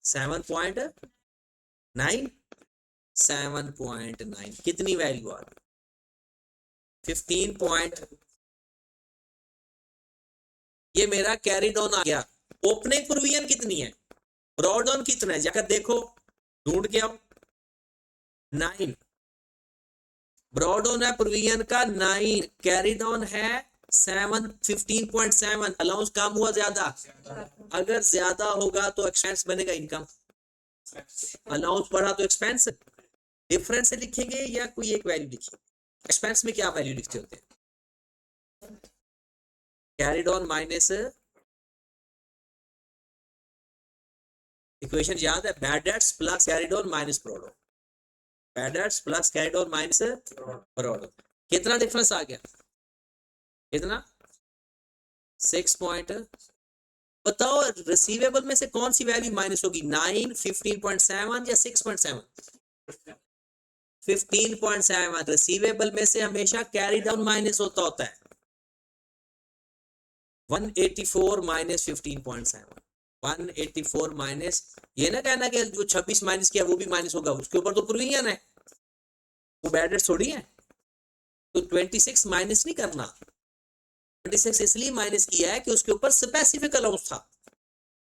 7.9 7.9 कितनी वैल्यू आ गई 15 पॉइंट। ये मेरा कैरिड ऑन आ गया। ओपनिंग प्रोविजन कितनी है, ब्रॉड ऑन कितना है, जाकर देखो ढूंढ के आओ। 9 ब्रॉड ऑन है प्रोविजन का 9, कैरिड ऑन है 7, 15.7। अलाउंस कम हुआ ज्यादा, अगर ज्यादा होगा तो एक्सपेंस बनेगा इनकम, अलाउंस बढ़ा तो एक्सपेंस। डिफरेंस से लिखेंगे या कोई एक वैल्यू लिखेंगे? एक्सपेंस में क्या वैल्यू लिखते होते हैं? कैरिड ऑन माइनस, इक्वेशन याद है, bad debts plus carried on minus brought on, bad debts plus carried on minus brought on. कितना डिफरेंस आ गया, कितना 6 पॉइंट। बताओ रिसीवेबल में से कौन सी वैल्यू माइनस होगी, 9, 15.7 या 6.7? 15.7। रिसीवेबल में से हमेशा कैरी डाउन माइनस होता है। 184 माइनस 15.7, 184 माइनस, ये ना कहना कि जो 26 माइनस किया वो भी माइनस होगा, उसके ऊपर तो प्रोविजन है, वो बैड डेट थोड़ी है। तो 26 माइनस नहीं करना, 26 इसलिए माइनस किया है कि उसके ऊपर स्पेसिफिक अलाउंस था।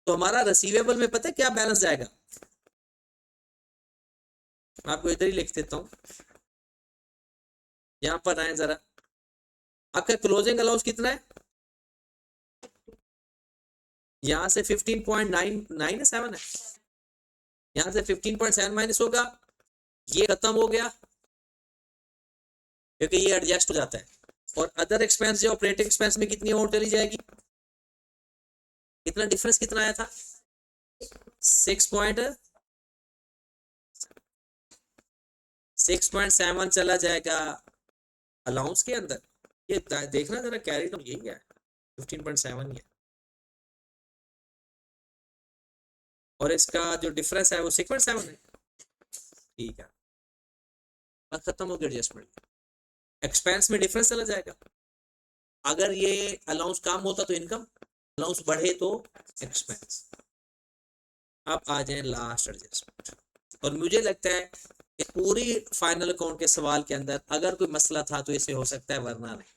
तो हमारा रिसीवेबल में पता है क्या बैलेंस जाएगा, मैं आपको इधर ही लिख देता हूं, यहां पर आए जरा। आपका क्लोजिंग अलाउंस कितना है, यहां से 15.997 है, यहां से 15.7 माइनस होगा, ये खत्म हो गया क्योंकि ये एडजस्ट हो जाता है। और अदर एक्सपेंस जो ऑपरेटिंग एक्सपेंस में कितनी और चली जाएगी, कितना डिफरेंस कितना आया था, 6.7 चला जाएगा अलाउंस के अंदर। ये देखना जरा, कैरी तो यही है 15.7 ही है, और इसका जो डिफरेंस है वो 6.7 है। ठीक है, बस खत्म हो गया एडजस्टमेंट। एक्सपेंस में डिफरेंस चला जाएगा, अगर ये अलाउंस कम होता तो इनकम, अलाउंस बढ़े तो एक्सपेंस। अब आ जाए लास्ट एडजस्टमेंट, और मुझे लगता है कि पूरी फाइनल अकाउंट के सवाल के अंदर अगर कोई मसला था तो इसे हो सकता है, वरना नहीं।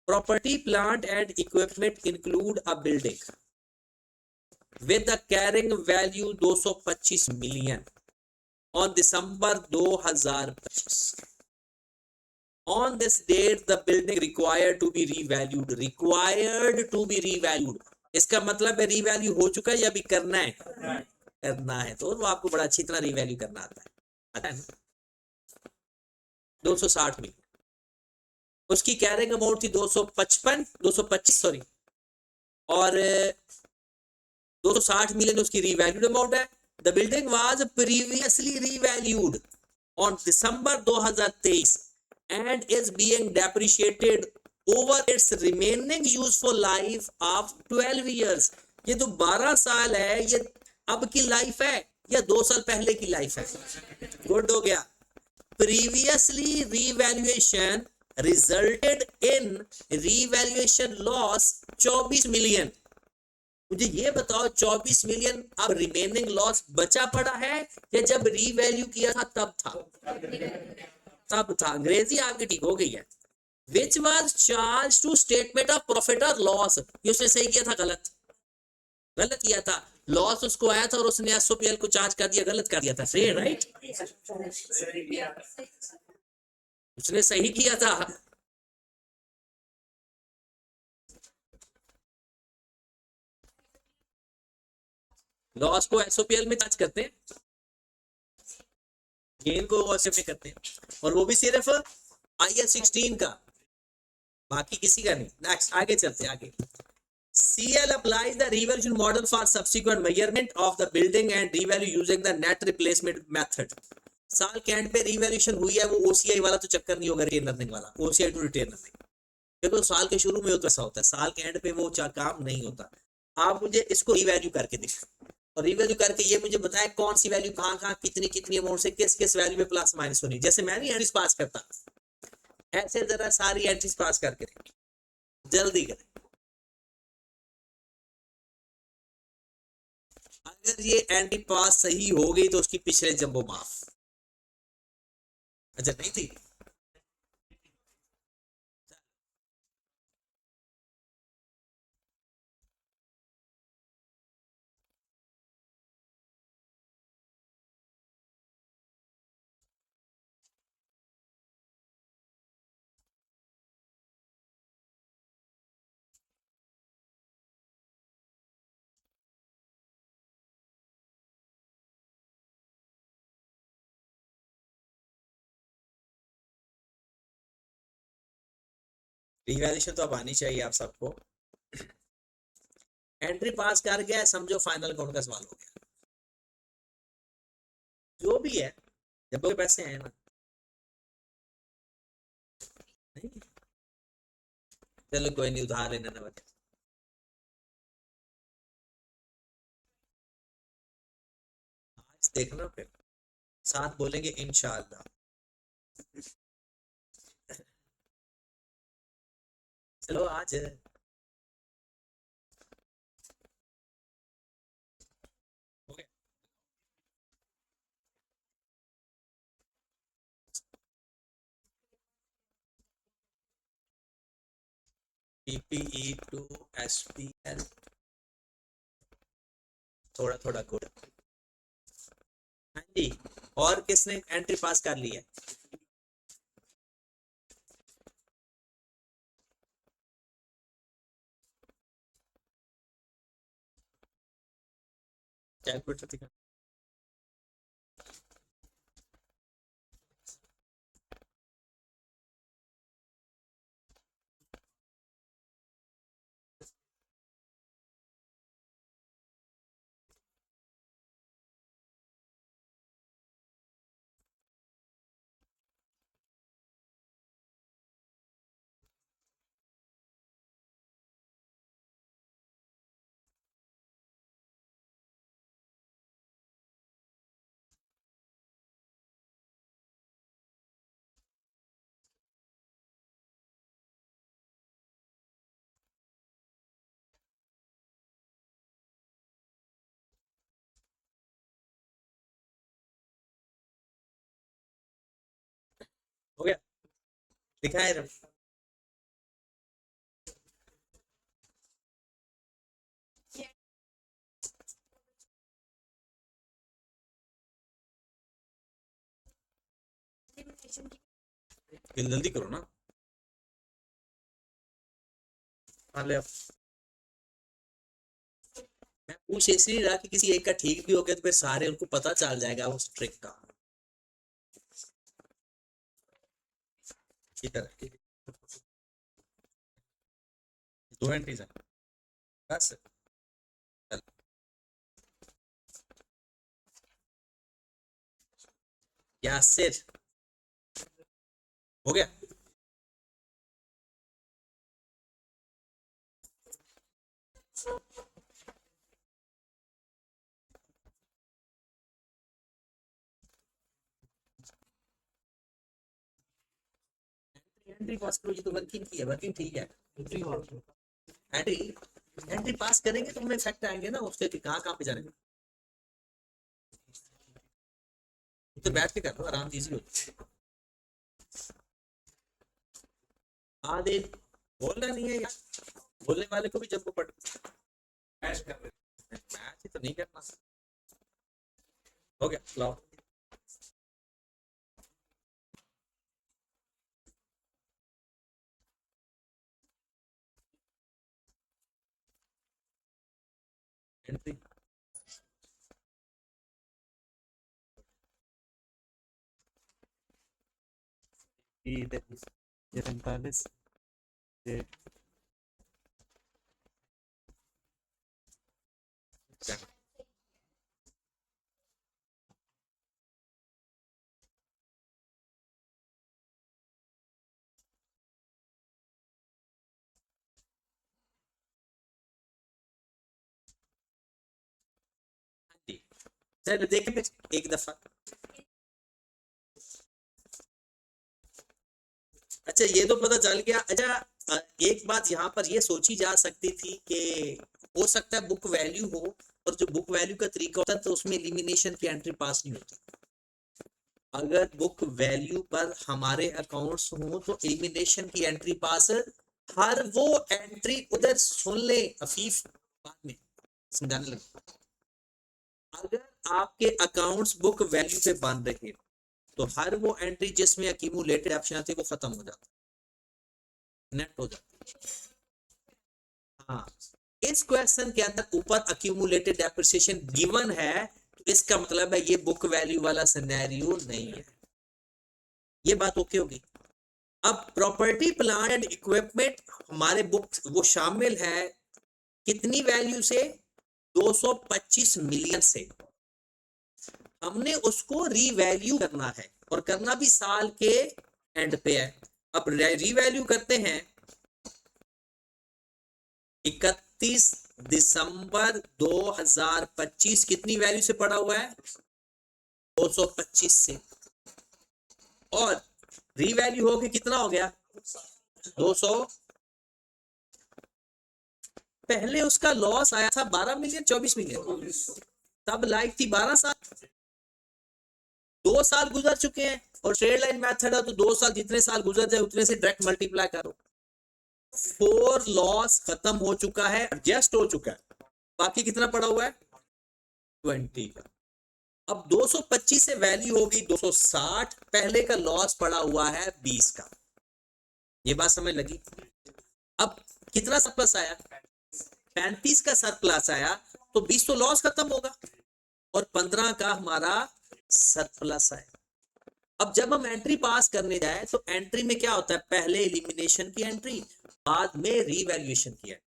Property plant and equipment include a building with the carrying value 225 million on December 2025. On this date the building required to be revalued, required to be revalued, इसका मतलब है रीवैल्यू हो चुका है या अभी करना है, करना है। तो वो आपको बड़ा अच्छी तरह रीवैल्यू करना आता है ना। 260 मिलियन, उसकी कैरिंग अमाउंट थी 225 सॉरी, और 260 मिलियन उसकी रीवैल्यूड अमाउंट है। The building was previously revalued on December 2023 and is being depreciated over it's remaining useful life of 12 years. ये तो 12 साल है, ये अब की लाइफ है या 2 साल पहले की लाइफ है? गुड हो गया। Previously revaluation resulted in revaluation loss 24 million. मुझे ये बताओ 24 मिलियन अब रिमेनिंग लॉस बचा पड़ा है या जब रीवैल्यू किया था तब था? तब था। अंग्रेजी आपकी ठीक हो गई है। Which was charge to statement of profit और लॉस, ये उसने सही किया था गलत? गलत किया था। लॉस उसको आया था और उसने एसओपीएल को चार्ज कर दिया, गलत कर दिया था। सही, राइट? उसने सही किया था। लॉस को एसओपीएल में चार्ज करते हैं, गेन को ओएसएफ में करते हैं, और वो भी सिर्फ आईएस 16 का, बाकी किसी का नहीं। नेक्स्ट आगे चलते हैं आगे। CL applies the revaluation model for subsequent measurement of the building and revalue using the net replacement method. साल के एंड पे रिवैल्यूएशन हुई है, वो ओसीआई वाला तो चक्कर नहीं होगा, रिटेन अर्निंग वाला, ओसीआई टू रिटेन अर्निंग, क्योंकि साल के शुरू में तो ऐसा होता है, साल के एंड पे वो काम नहीं होता। आप मुझे इसको रिवैल्यू करके दिखाओ, और रिवैल्यू करके ये मुझे बताएं कौन सी वैल्यू कहाँ कहाँ कितनी कितनी अमाउंट से किस किस वैल्यू में प्लस माइनस होनी। जैसे मैं नहीं एंट्रीज पास करता, ऐसे जरा सारी एंट्रीज पास करके जल्दी करें। अगर ये एंटी पास सही हो गई तो उसकी पिछले जंबो माफ। अच्छा नहीं थी। रिवैल्यूएशन तो अब आनी चाहिए आप सबको। एंट्री पास कर गया, समझो फाइनल अकाउंट का सवाल हो गया, जो भी है, जब के पैसे आए ना। नहीं, चलो कोई नहीं, उधार लेना ना बचे। आज देखना फिर, साथ बोलेंगे इंशाल्लाह। चलो आज हो गया। पीपीई टू एसपीएल, थोड़ा थोड़ा गुड। हाँ जी, और किसने एंट्री पास कर ली है? कैलकुलेटर दिखा। हो गया, दिखाए रहा। जल्दी करो ना। हाँ ले आओ। मैं पूछ इसलिए रहा कि किसी एक का ठीक भी हो गया तो फिर सारे उनको पता चल जाएगा उस ट्रिक का। इधर दो एंट्रीज है बस। चल, यासिर, हो गया। एंट्री पास करो, ये तो वर्किंग की है, वर्किंग ठीक है। एंट्री, एंट्री पास करेंगे तो हमें इफेक्ट आएंगे ना उसके कि कहाँ कहाँ पे जाने। तो बैठ के कर लो, आराम से इजी हो। हाँ दे, बोलना नहीं है यार, बोलने वाले को भी जब को पड़। मैच कर रहे, मैच ही तो नहीं करना। हो गया, लाओ। एंट्री, ये 45, ये चलो देखें फिर एक दफा। अच्छा ये तो पता चल गया। अच्छा एक बात यहाँ पर ये सोची जा सकती थी कि हो सकता है बुक वैल्यू हो, और जो बुक वैल्यू का तरीका होता है तो उसमें एलिमिनेशन की एंट्री पास नहीं होती। अगर बुक वैल्यू पर हमारे अकाउंट्स हो तो एलिमिनेशन की एंट्री पास, हर वो एंट्री उधर सुन ले अफीफ, बाद में समझाने लगे। अगर आपके अकाउंट्स बुक वैल्यू पे बन रहे हैं तो हर वो एंट्री जिसमें अक्यूमुलेटेड ऑप्शन आती है वो खत्म हो जाता है, नेट हो जाता है। हाँ, इस क्वेश्चन के अंदर ऊपर अक्यूमुलेटेड डेप्रिसिएशन गिवन है, तो इसका मतलब है ये बुक वैल्यू वाला सिनेरियो नहीं है। ये बात ओके होगी। अब प्रॉपर्टी प्लांट एंड इक्विपमेंट हमारे बुक वो शामिल है कितनी वैल्यू से, 225 मिलियन से। हमने उसको रीवैल्यू करना है और करना भी साल के एंड पे है। अब रीवैल्यू करते हैं 31 दिसंबर 2025 कितनी वैल्यू से पड़ा हुआ है, 225 से, और रीवैल्यू हो गया कितना हो गया 200। पहले उसका लॉस आया था 12 मिलियन 24 मिलियन, तब लाइफ थी 12 साल, 2 साल गुजर चुके हैं और ट्रेड लाइन मेथड है तो 2 साल जितने साल गुजर जाए उतने से डायरेक्ट मल्टीप्लाई करो। 4 लॉस खत्म हो चुका है, एडजस्ट हो चुका है, बाकी कितना पड़ा हुआ है 20 का। अब 225 से वैल्यू होगी 260, पहले का लॉस पड़ा हुआ है 20 का। ये बात समझ लगी। अब कितना सरप्लस आया, 35 का सरप्लस आया, तो 20 तो लॉस खत्म होगा और 15 का हमारा सरप्लस आया। अब जब हम एंट्री पास करने जाए तो एंट्री में क्या होता है, पहले एलिमिनेशन की एंट्री, बाद में रीवैल्यूएशन की एंट्री।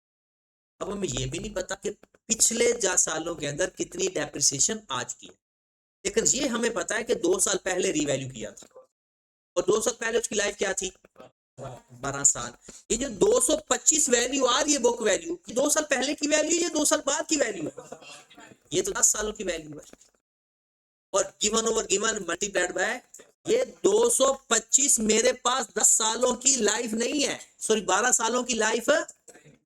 अब हमें ये भी नहीं पता कि पिछले सालों के अंदर कितनी डेप्रिसिएशन आ चुकी है, लेकिन ये हमें पता है कि 2 साल पहले रीवैल्यू किया था और 2 साल पहले उसकी लाइफ क्या थी 12 साल। ये जो 225 वैल्यू आ रही है बुक वैल्यू, 2 साल पहले की वैल्यू, ये 2 साल बाद की वैल्यू है, ये तो 10 सालों की वैल्यू है। और given over given multiplied by, ये 225 मेरे पास 10 सालों की लाइफ नहीं है, सॉरी 12 सालों की लाइफ,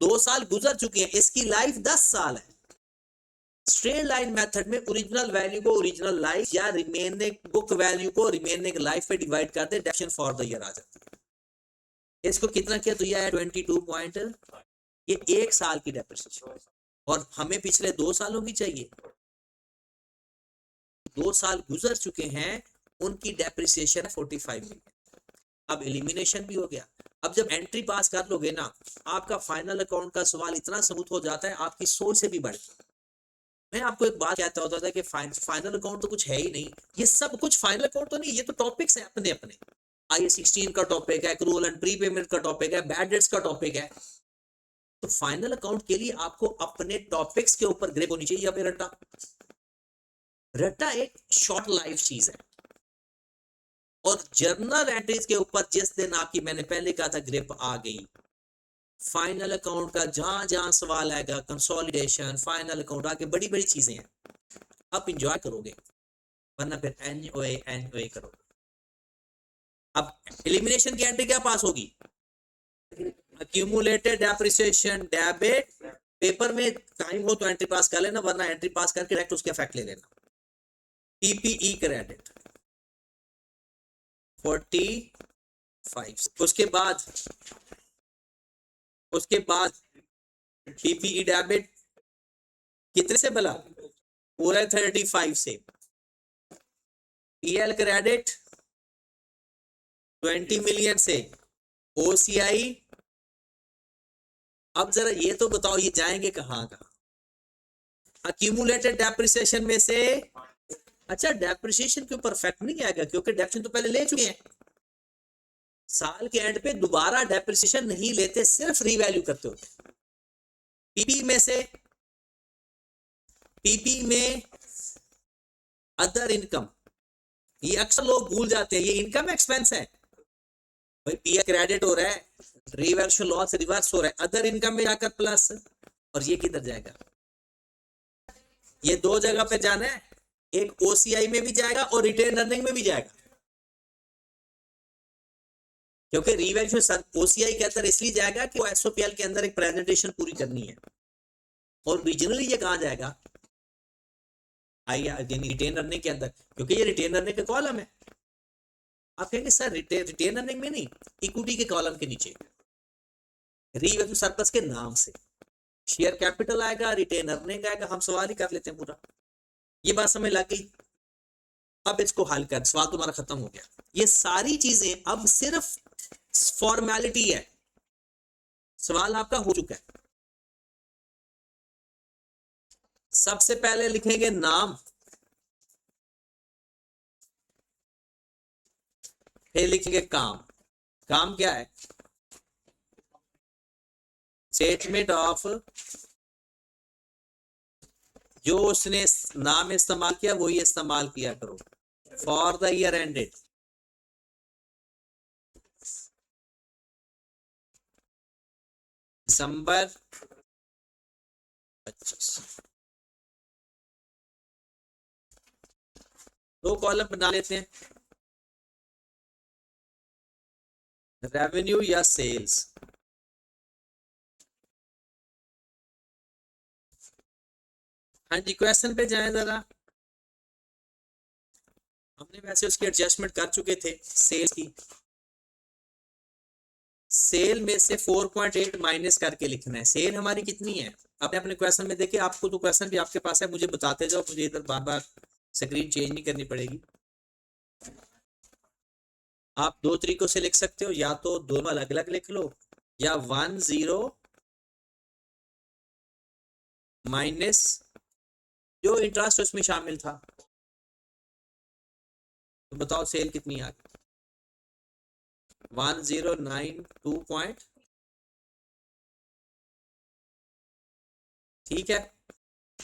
2 साल गुजर चुके हैं, इसकी लाइफ 10 साल है। स्ट्रेट लाइन मेथड में ओरिजिनल वैल्यू को ओरिजिनल लाइफ या रिमेनिंग बुक वैल्यू को रिमेनिंग लाइफ पे डिवाइड करते डेप्रिसिएशन फॉर द ईयर आ जाती है। इसको कितना किया तो यह है 22 पॉइंट, ये 1 साल की डेप्रिसिएशन, और हमें पिछले 2 सालों की चाहिए, 2 साल गुजर चुके हैं, उनकी डेप्रिसिएशन 45 मिलियन। अब एलिमिनेशन भी हो गया। अब जब एंट्री पास कर लोगे ना, आपका फाइनल अकाउंट का सवाल इतना स्मूथ हो जाता है, आपकी सोच से भी बढ़ती है। मैं आपको एक बात कहता होता था कि फाइनल अकाउंट तो कुछ है ही नहीं, ये सब कुछ फाइनल अकाउंट तो नहीं, ये तो टॉपिक्स हैं अपने अपने। IAS 16 का टॉपिक है, एक्रूअल एंड प्रीपेमेंट का टॉपिक है, बैड डेट्स का टॉपिक है। तो फाइनल अकाउंट के लिए आपको अपने टॉपिक्स के ऊपर ग्रिप होनी चाहिए। या फिर रट्टा एक शॉर्ट लाइफ चीज है, और जर्नल एंट्रीज के ऊपर जिस दिन आपकी, मैंने पहले कहा था, ग्रिप आ गई, फाइनल अकाउंट का जहां जहां सवाल आएगा, कंसोलिडेशन, फाइनल अकाउंट, आके बड़ी बड़ी चीजें हैं, आप इंजॉय करोगे, वरना फिर एनओए करोगे। अब एलिमिनेशन की एंट्री क्या पास होगी, अक्यूमुलेटेड डेप्रिसिएशन डेबिट, पेपर में टाइम हो तो एंट्री पास कर लेना, वरना एंट्री पास करके डायरेक्ट उसके इफेक्ट ले लेना। पीपीई क्रेडिट 45, उसके बाद पीपीई डेबिट कितने से भला, पूरा 35 से। पीएल क्रेडिट 20 मिलियन से। ओसीआई, अब जरा ये तो बताओ ये जाएंगे कहां का, अक्यूमुलेटेड डेप्रिसिएशन में से। अच्छा, डेप्रिसिएशन के ऊपर इफेक्ट नहीं आएगा क्योंकि डेप्रिसिएशन तो पहले ले चुके हैं, साल के एंड पे दोबारा डेप्रिसिएशन नहीं लेते, सिर्फ रीवैल्यू करते होते। पीपी में से, पीपी में अदर इनकम, ये अक्सर लोग भूल जाते हैं, ये इनकम एक्सपेंस है भाई, पीएल क्रेडिट हो रहा है, रिवर्सल लॉस रिवर्स हो रहा है, अदर इनकम में जाकर प्लस, और ये किधर जाएगा, ये 2 जगह पे जाना है, एक ओसीआई में भी जाएगा और रिटेन अर्निंग में भी जाएगा, क्योंकि रिवैल्यूएशन ओसीआई के अंदर इसलिए जाएगा कि वो एसओपीएल के अंदर एक प्रेजेंटेशन पूरी करनी है। और ओरिजिनली ये कहाँ जाएगा, आई यानी रिटेन अर्निंग के अंदर, क्योंकि ये रिटेन अर्निंग का कॉलम है। आप कहेंगे सर रिटेन अर्निंग में नहीं, इक्विटी के कॉलम के नीचे, रीवैल्यू सरप्लस के नाम से शेयर कैपिटल आएगा, रिटेन अर्निंग आएगा, हम सवाल ही कर लेते हैं पूरा। ये बात समझ लग गई? अब इसको हल कर, सवाल तुम्हारा खत्म हो गया। ये सारी चीजें अब सिर्फ फॉर्मेलिटी है, सवाल आपका हो चुका है। सबसे पहले लिखेंगे नाम, फिर लिखेंगे काम। काम क्या है? स्टेटमेंट ऑफ, जो उसने नाम इस्तेमाल किया वही इस्तेमाल किया करो। फॉर द ईयर एंडेड, दिसंबर 25। दो कॉलम बना लेते हैं, रेवेन्यू या सेल्स। हाँ जी, क्वेश्चन पे जाएं जरा। हमने वैसे उसकी एडजस्टमेंट कर चुके थे सेल्स की। सेल में से 4.8 माइनस करके लिखना है। सेल हमारी कितनी है आपने अपने क्वेश्चन में देखिए, आपको तो क्वेश्चन भी आपके पास है, मुझे बताते जाओ, मुझे इधर बार बार स्क्रीन चेंज नहीं करनी पड़ेगी। आप दो तरीकों से लिख सकते हो, या तो दोनों अलग अलग लिख लो, या 10 माइनस जो इंटरेस्ट उसमें शामिल था। तो बताओ सेल कितनी आ गई? 1092 पॉइंट, ठीक है,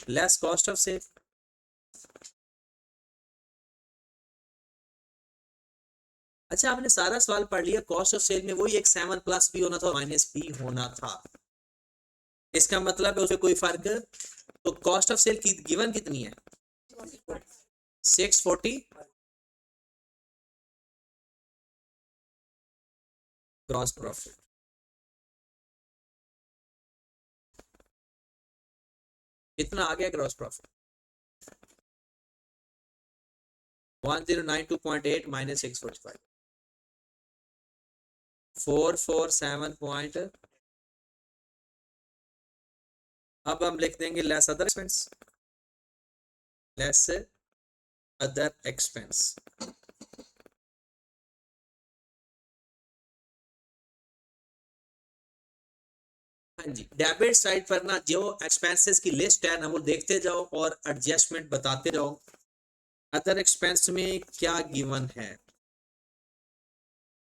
लेस कॉस्ट ऑफ सेल। अच्छा, आपने सारा सवाल पढ़ लिया, कॉस्ट ऑफ सेल में वही एक 7 प्लस बी होना था, माइनस बी होना था। इसका मतलब है उसमें कोई फर्क। तो कॉस्ट ऑफ सेल की गिवन कितनी है? 640 ग्रॉस प्रॉफिट। कितना आ गया ग्रॉस प्रॉफिट? 1092.8 minus 645, 447 point. अब हम लिख देंगे less other expense, less other expense. हाँ जी, डेबिट साइड पर ना जो एक्सपेंसेस की लिस्ट है ना वो देखते जाओ और एडजस्टमेंट बताते जाओ। अदर एक्सपेंस में क्या गिवन है?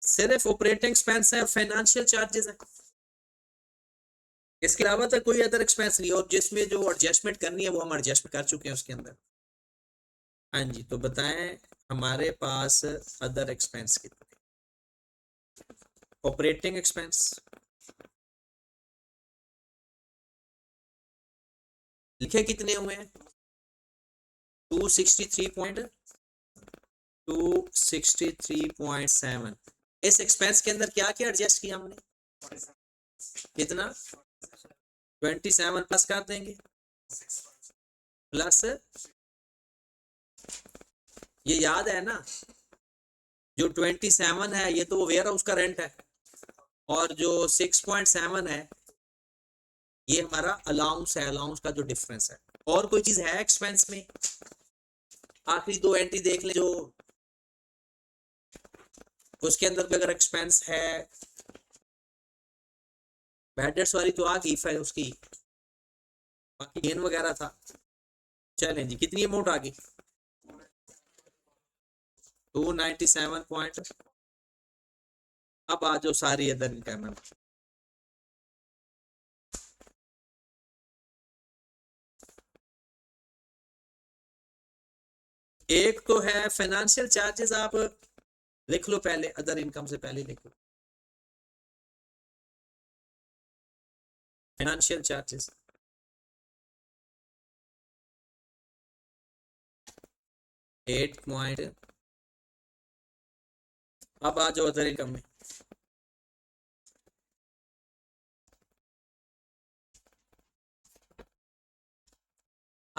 सिर्फ ऑपरेटिंग एक्सपेंस है और फाइनेंशियल चार्जेस है, इसके अलावा तो कोई अदर एक्सपेंस नहीं। और जिसमें जो एडजस्टमेंट करनी है वो हम एडजस्टमेंट कर चुके हैं उसके अंदर। हाँ जी, तो बताएं हमारे पास अदर एक्सपेंस कितने? ऑपरेटिंग एक्सपेंस लिखे कितने हुए हैं? 263.7। इस एक्सपेंस के अंदर क्या क्या एडजस्ट किया हमने? कितना? 27 प्लस कर देंगे, प्लस ये याद है ना, जो 27 है ये तो वो वेयर हाउस का रेंट है, और जो 6.7 है ये हमारा अलाउंस है, अलाउंस का जो डिफरेंस है। और कोई चीज है एक्सपेंस में? आखिरी दो एंट्री देख ले, जो उसके अंदर भी अगर एक्सपेंस है, बैडर्स वाली तो आ गई फिर उसकी, बाकी गेन वगैरह था। चलें जी, कितनी अमाउंट आ गई? 297 पॉइंट। अब आ जाओ सारी अदर इनकम। एक तो है फाइनेंशियल चार्जेस, आप लिख लो पहले, अदर इनकम से पहले लिख लो फाइनेंशियल चार्जेस। 8 पॉइंट। अब आ जाओ अदर इनकम में।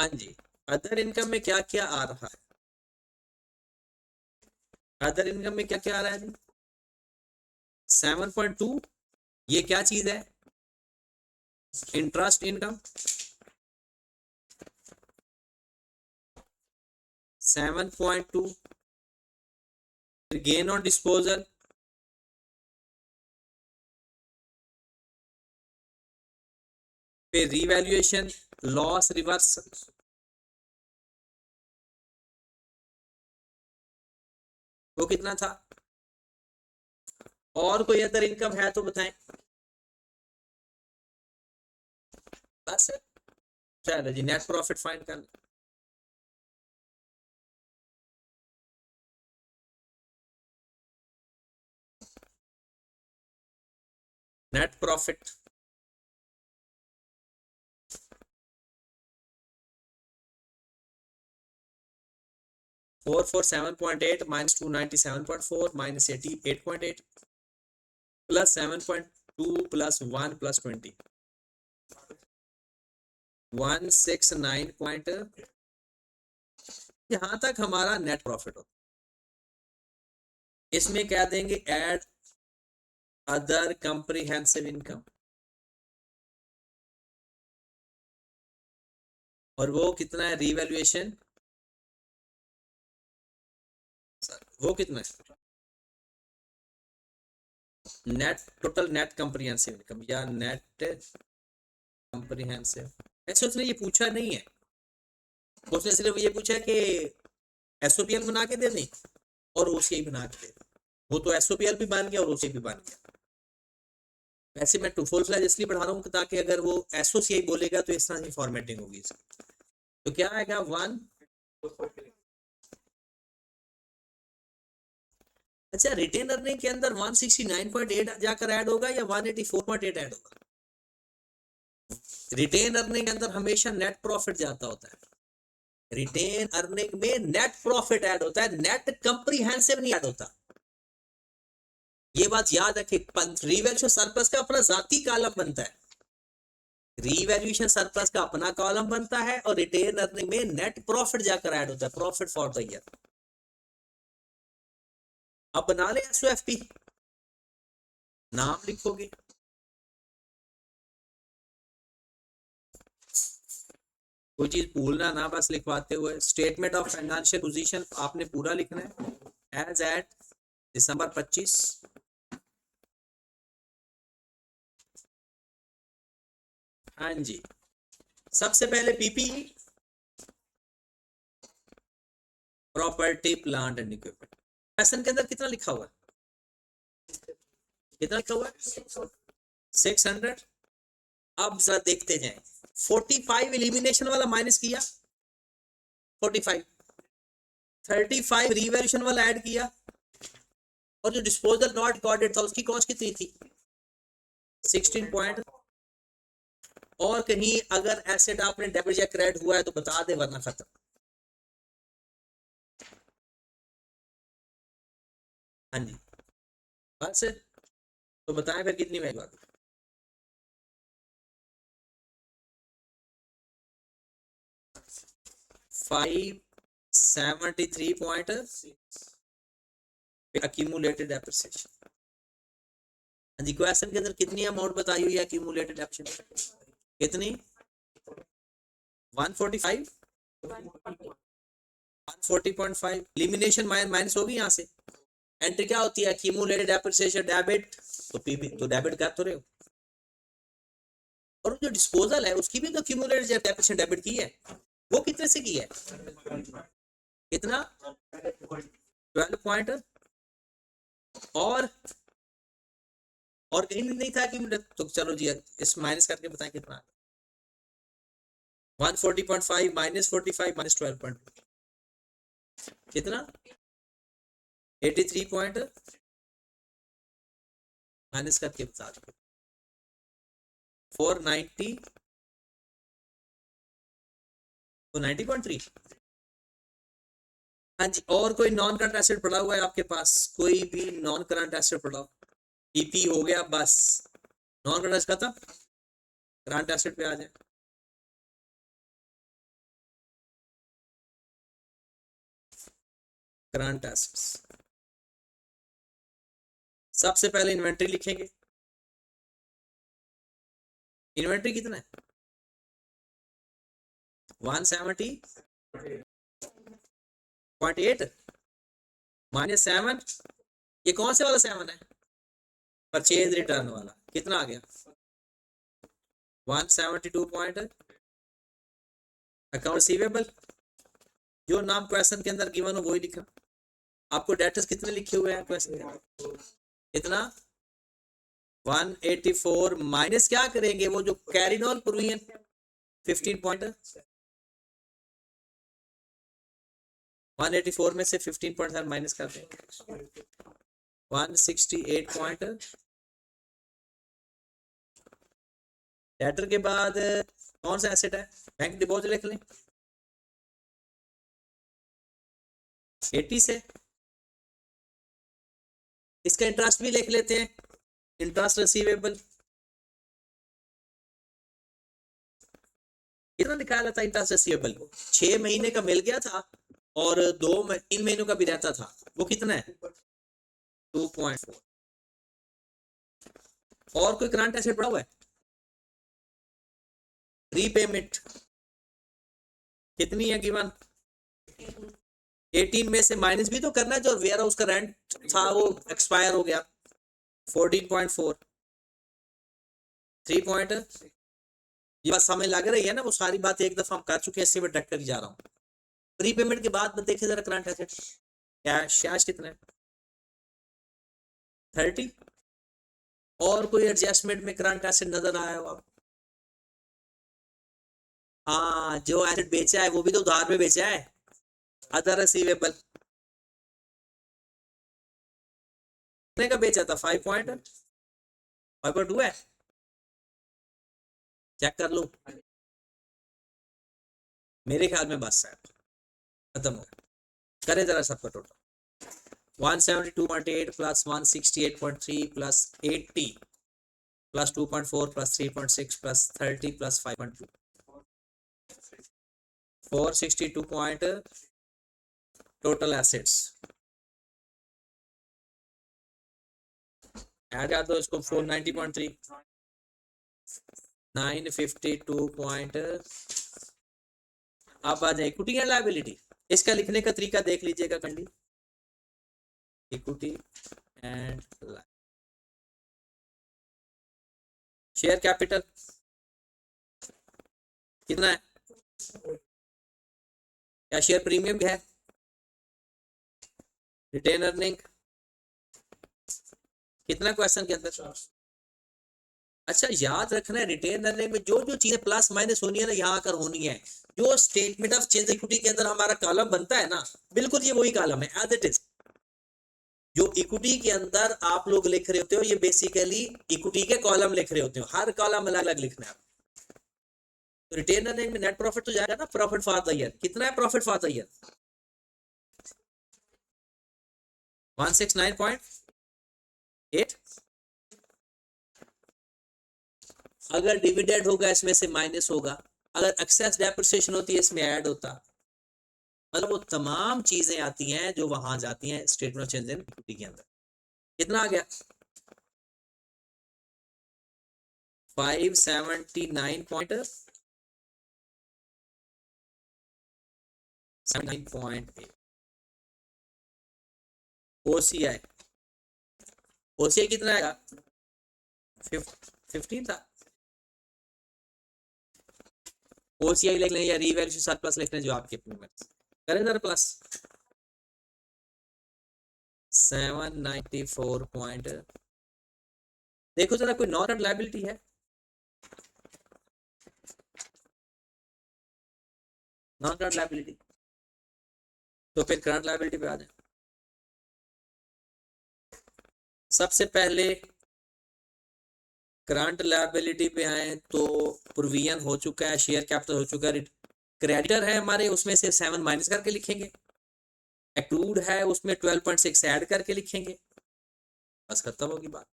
हाँ जी, अदर इनकम में क्या क्या आ रहा है? अदर इनकम में क्या क्या आ रहा है जी? 7.2, ये क्या चीज है? Interest income. 7.2, gain on disposal, फिर रीवैल्यूएशन, लॉस रिवर्स, वो कितना था? और कोई अदर इनकम है तो बताएं। बस, चलो जी, नेट प्रॉफिट फाइंड कर। Net profit, 447.8 minus 297.4 minus 88.8 plus 7.2 plus 1 plus 20, 169 यहां तक हमारा नेट प्रॉफिट हो। इसमें क्या देंगे? ऐड अदर कंप्रीहेंसिव इनकम, और वो कितना है? रीवैल्यूएशन, वो कितना है? Net, total net comprehensive income या नेट कंप्रीहेंसिव। ऐसे उसने ये पूछा नहीं है, उसने सिर्फ ये पूछा कि एसओपीएल बना के दे दें और ओसीआई बना के दे दें। वो तो एसओपीएल भी बन गया और ओसीआई भी बन गया। वैसे मैं टू फुल फ्लैज इसलिए पढ़ा रहा हूँ ताकि अगर वो एसओसीआई बोलेगा तो इस तरह की फॉर्मेटिंग होगी इसकी। तो क्या आएगा? 1, अच्छा, रिटेन अर्निंग के अंदर 169.8 जाकर ऐड होगा या 184.8 ऐड होगा? रिटेन अर्निंग के अंदर हमेशा नेट प्रॉफिट जाता होता है। रिटेन अर्निंग में नेट प्रॉफिट ऐड होता है, नेट कंप्रीहेंसिव नहीं ऐड होता। ये बात याद रखें। रिवैल्यूएशन सरप्लस का अपना जाती कॉलम बनता है, रीवैल्यूएशन सरप्लस का अपना कॉलम बनता है, और रिटेन अर्निंग में नेट प्रॉफिट जाकर ऐड होता है, प्रॉफिट फॉर द ईयर। अब बना ले एसओएफपी, नाम लिखोगे, कोई चीज भूलना ना, बस लिखवाते हुए। स्टेटमेंट ऑफ फाइनेंशियल पोजीशन आपने पूरा लिखना है, एज एट दिसंबर 25। हाँ जी, सबसे पहले PPE, property plant and equipment. Question के अंदर कितना लिखा हुआ है? कितना लिखा हुआ है? 600। अब जरा देखते जाएं। 45 एलिमिनेशन वाला माइनस किया, 45, 35 रिवैल्यूएशन वाला ऐड किया, और जो डिस्पोजल नॉट रिकॉर्डेड था उसकी कॉस्ट कितनी थी? 16 पॉइंट। और कहीं अगर एसेट आपने डेबिट या क्रेडिट हुआ है तो बता दे, वरना खत्म। हाँ जी, बस, तो बताएं फिर कितनी वैल्यू आ गई? 573 अक्यूमुलेटेड एप्रिसिएशन। हाँ जी, क्वेश्चन के अंदर कितनी अमाउंट बताई हुई है अक्यूमुलेटेड एप्रिसिएशन? कितनी? 145, 140.5। एलिमिनेशन माइनस होगी यहाँ से। एंट्री क्या होती है? अक्यूमुलेटेड एप्रिसिएशन डेबिट, तो पीपी तो डेबिट कर तो रहे हो। और जो डिस्पोजल है उसकी भी तो अक्यूमुलेटेड एप्रिसिएशन डेबिट की है, वो कितने से की है? कितना? 12 पॉइंट। और कहीं भी नहीं था कि, तो चलो जी इस माइनस करके बताएं कितना? 140.5 माइनस 45 माइनस 12 कितना? 83 पॉइंट माइनस करके बता दो। 490, तो 90.3। हाँ जी, और कोई नॉन करंट एसेट पड़ा हुआ है आपके पास? कोई भी नॉन करंट एसेट पड़ा हो? ईपी हो गया, बस। नॉन करंट एसेट खत्म, करंट एसेट पे आ जाए। Current assets. सबसे पहले इन्वेंट्री लिखेंगे। इन्वेंट्री कितना है? 170.8 -7। ये कौन से वाला 7 है? परचेज रिटर्न वाला। कितना आ गया? 172 पॉइंट। अकाउंट रिसीवेबल, जो नाम क्वेश्चन के अंदर गिवन हो वही लिखना। आपको डेटर्स कितने लिखे हुए हैं क्वेश्चन के अंदर? कितना? 184 माइनस क्या करेंगे? वो जो कैरिनॉल प्रोविजन 15 पॉइंट, 184 में से 15 पॉइंट माइनस कर देंगे। 168 पॉइंट। डेटर के बाद कौन सा एसेट है? बैंक डिपॉजिट लिख लें 80 से। इसका इंटरेस्ट भी लिख लेते हैं, इंटरेस्ट रिसीवेबल। कितना निकाला था इंटरेस्ट रिसीवेबल? 6 महीने का मिल गया था और 3 महीनों का भी रहता था। वो कितना है? 2.4। और कोई करंट एसेट पड़ा हुआ है? रीपेमेंट कितनी है गिवन? 18 में से माइनस भी तो करना है। जो वेयर हाउस का रेंट था वो एक्सपायर हो गया। 14.4। 3 पॉइंट। ये बात समझ लग रही है ना? वो सारी बात एक दफा हम कर चुके हैं, इससे मैं ट्रैक कर जा रहा हूँ। प्रीपेमेंट के बाद देखे जरा करंट एसेट। कैश कितना है? 30। और कोई एडजस्टमेंट में करंट एसेट नजर आया हो आप? हाँ, जो एसेट बेचा है वो भी तो उधार में बेचा है। अदर रिसीवेबल कितने का बेचा था? 5.2 है। चेक कर लो, मेरे ख्याल में बस है, खत्म हो गया। करें जरा सबका total. 172.8 plus 168.3 plus 80 plus 2.4 plus 3.6 plus 30 plus 5.2 462 point total assets. Add कर दो इसको। 490.3 952 पॉइंट। अब आ जाए इक्विटी एंड लायबिलिटी। इसका लिखने का तरीका देख लीजिएगा कंडी। इक्विटी एंड शेयर कैपिटल कितना है? क्या शेयर प्रीमियम है? रिटेन अर्निंग कितना क्वेश्चन के अंदर? अच्छा, याद रखना है रिटेन अर्निंग में जो जो चीजें प्लस माइनस होनी है ना, यहाँ आकर होनी है। जो स्टेटमेंट ऑफ चेंज इक्विटी के अंदर हमारा कॉलम बनता है ना, बिल्कुल ये वही कॉलम है एज इट इज। जो इक्विटी के अंदर आप लोग लिख रहे होते हो, ये बेसिकली इक्विटी के कॉलम लिख रहे होते हो। हर कॉलम अलग अलग लिखना है। तो रिटेन अर्निंग में नेट प्रॉफिट तो जाएगा ना, प्रॉफिट फॉर द ईयर। कितना है प्रॉफिट फॉर द ईयर? 169.8। अगर डिविडेंड होगा इसमें से माइनस होगा, अगर एक्सेस डेप्रिसिएशन होती है इसमें ऐड होता। मतलब वो तमाम चीजें आती हैं जो वहां जाती हैं statement of change in equity के अंदर। कितना आ गया? 579.8। ओसीआई कितना आएगा? 15 था। ओसीआई लिख लें या रीवैल्यूएशन सरप्लस लिख लें, जो आपके करें जरा प्लस 794 पॉइंट। देखो जरा कोई नॉन करंट लायबिलिटी है? नॉन करंट लायबिलिटी तो फिर करंट लायबिलिटी पे आ जाए। सबसे पहले करंट लायबिलिटी पे आए तो प्रोविजन हो चुका है, शेयर कैपिटल हो चुका है, क्रेडिटर है हमारे, उसमें से 7 माइनस करके लिखेंगे। एक्रूड है उसमें 12.6 ऐड करके लिखेंगे। बस खत्म होगी बात।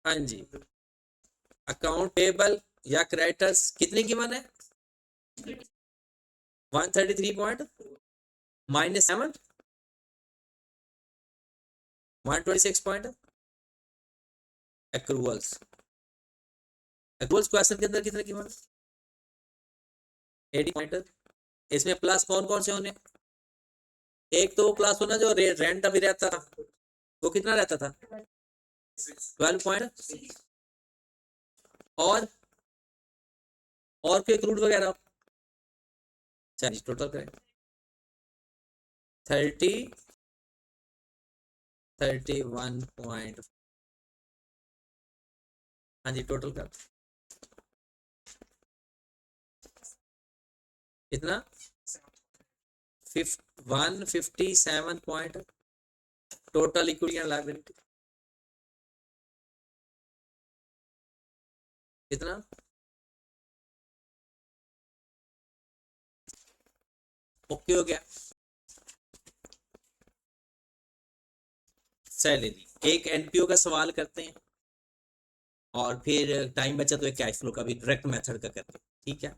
हाँ जी। अकाउंट पेबल या क्रेडिटर्स कितने गिवन है? 133 पॉइंट माइनस 7 126 पॉइंट एक्रूअल्स। एक्रूअल्स क्वेश्चन के अंदर कितने की 80 पॉइंट। इसमें प्लस कौन कौन से होने? एक तो वो क्लास होना जो रेंट अभी रहता था, वो कितना रहता था 12 पॉइंट। और कोई क्रूड वगैरह। चलिए टोटल करें 31 पॉइंट। हाँ जी टोटल कर कितना 157 point total equity and liability. कितना ओके हो गया। सैलरी एक एनपीओ का सवाल करते हैं और फिर टाइम बचा तो एक कैश फ्लो का भी डायरेक्ट मेथड का करते हैं। ठीक है।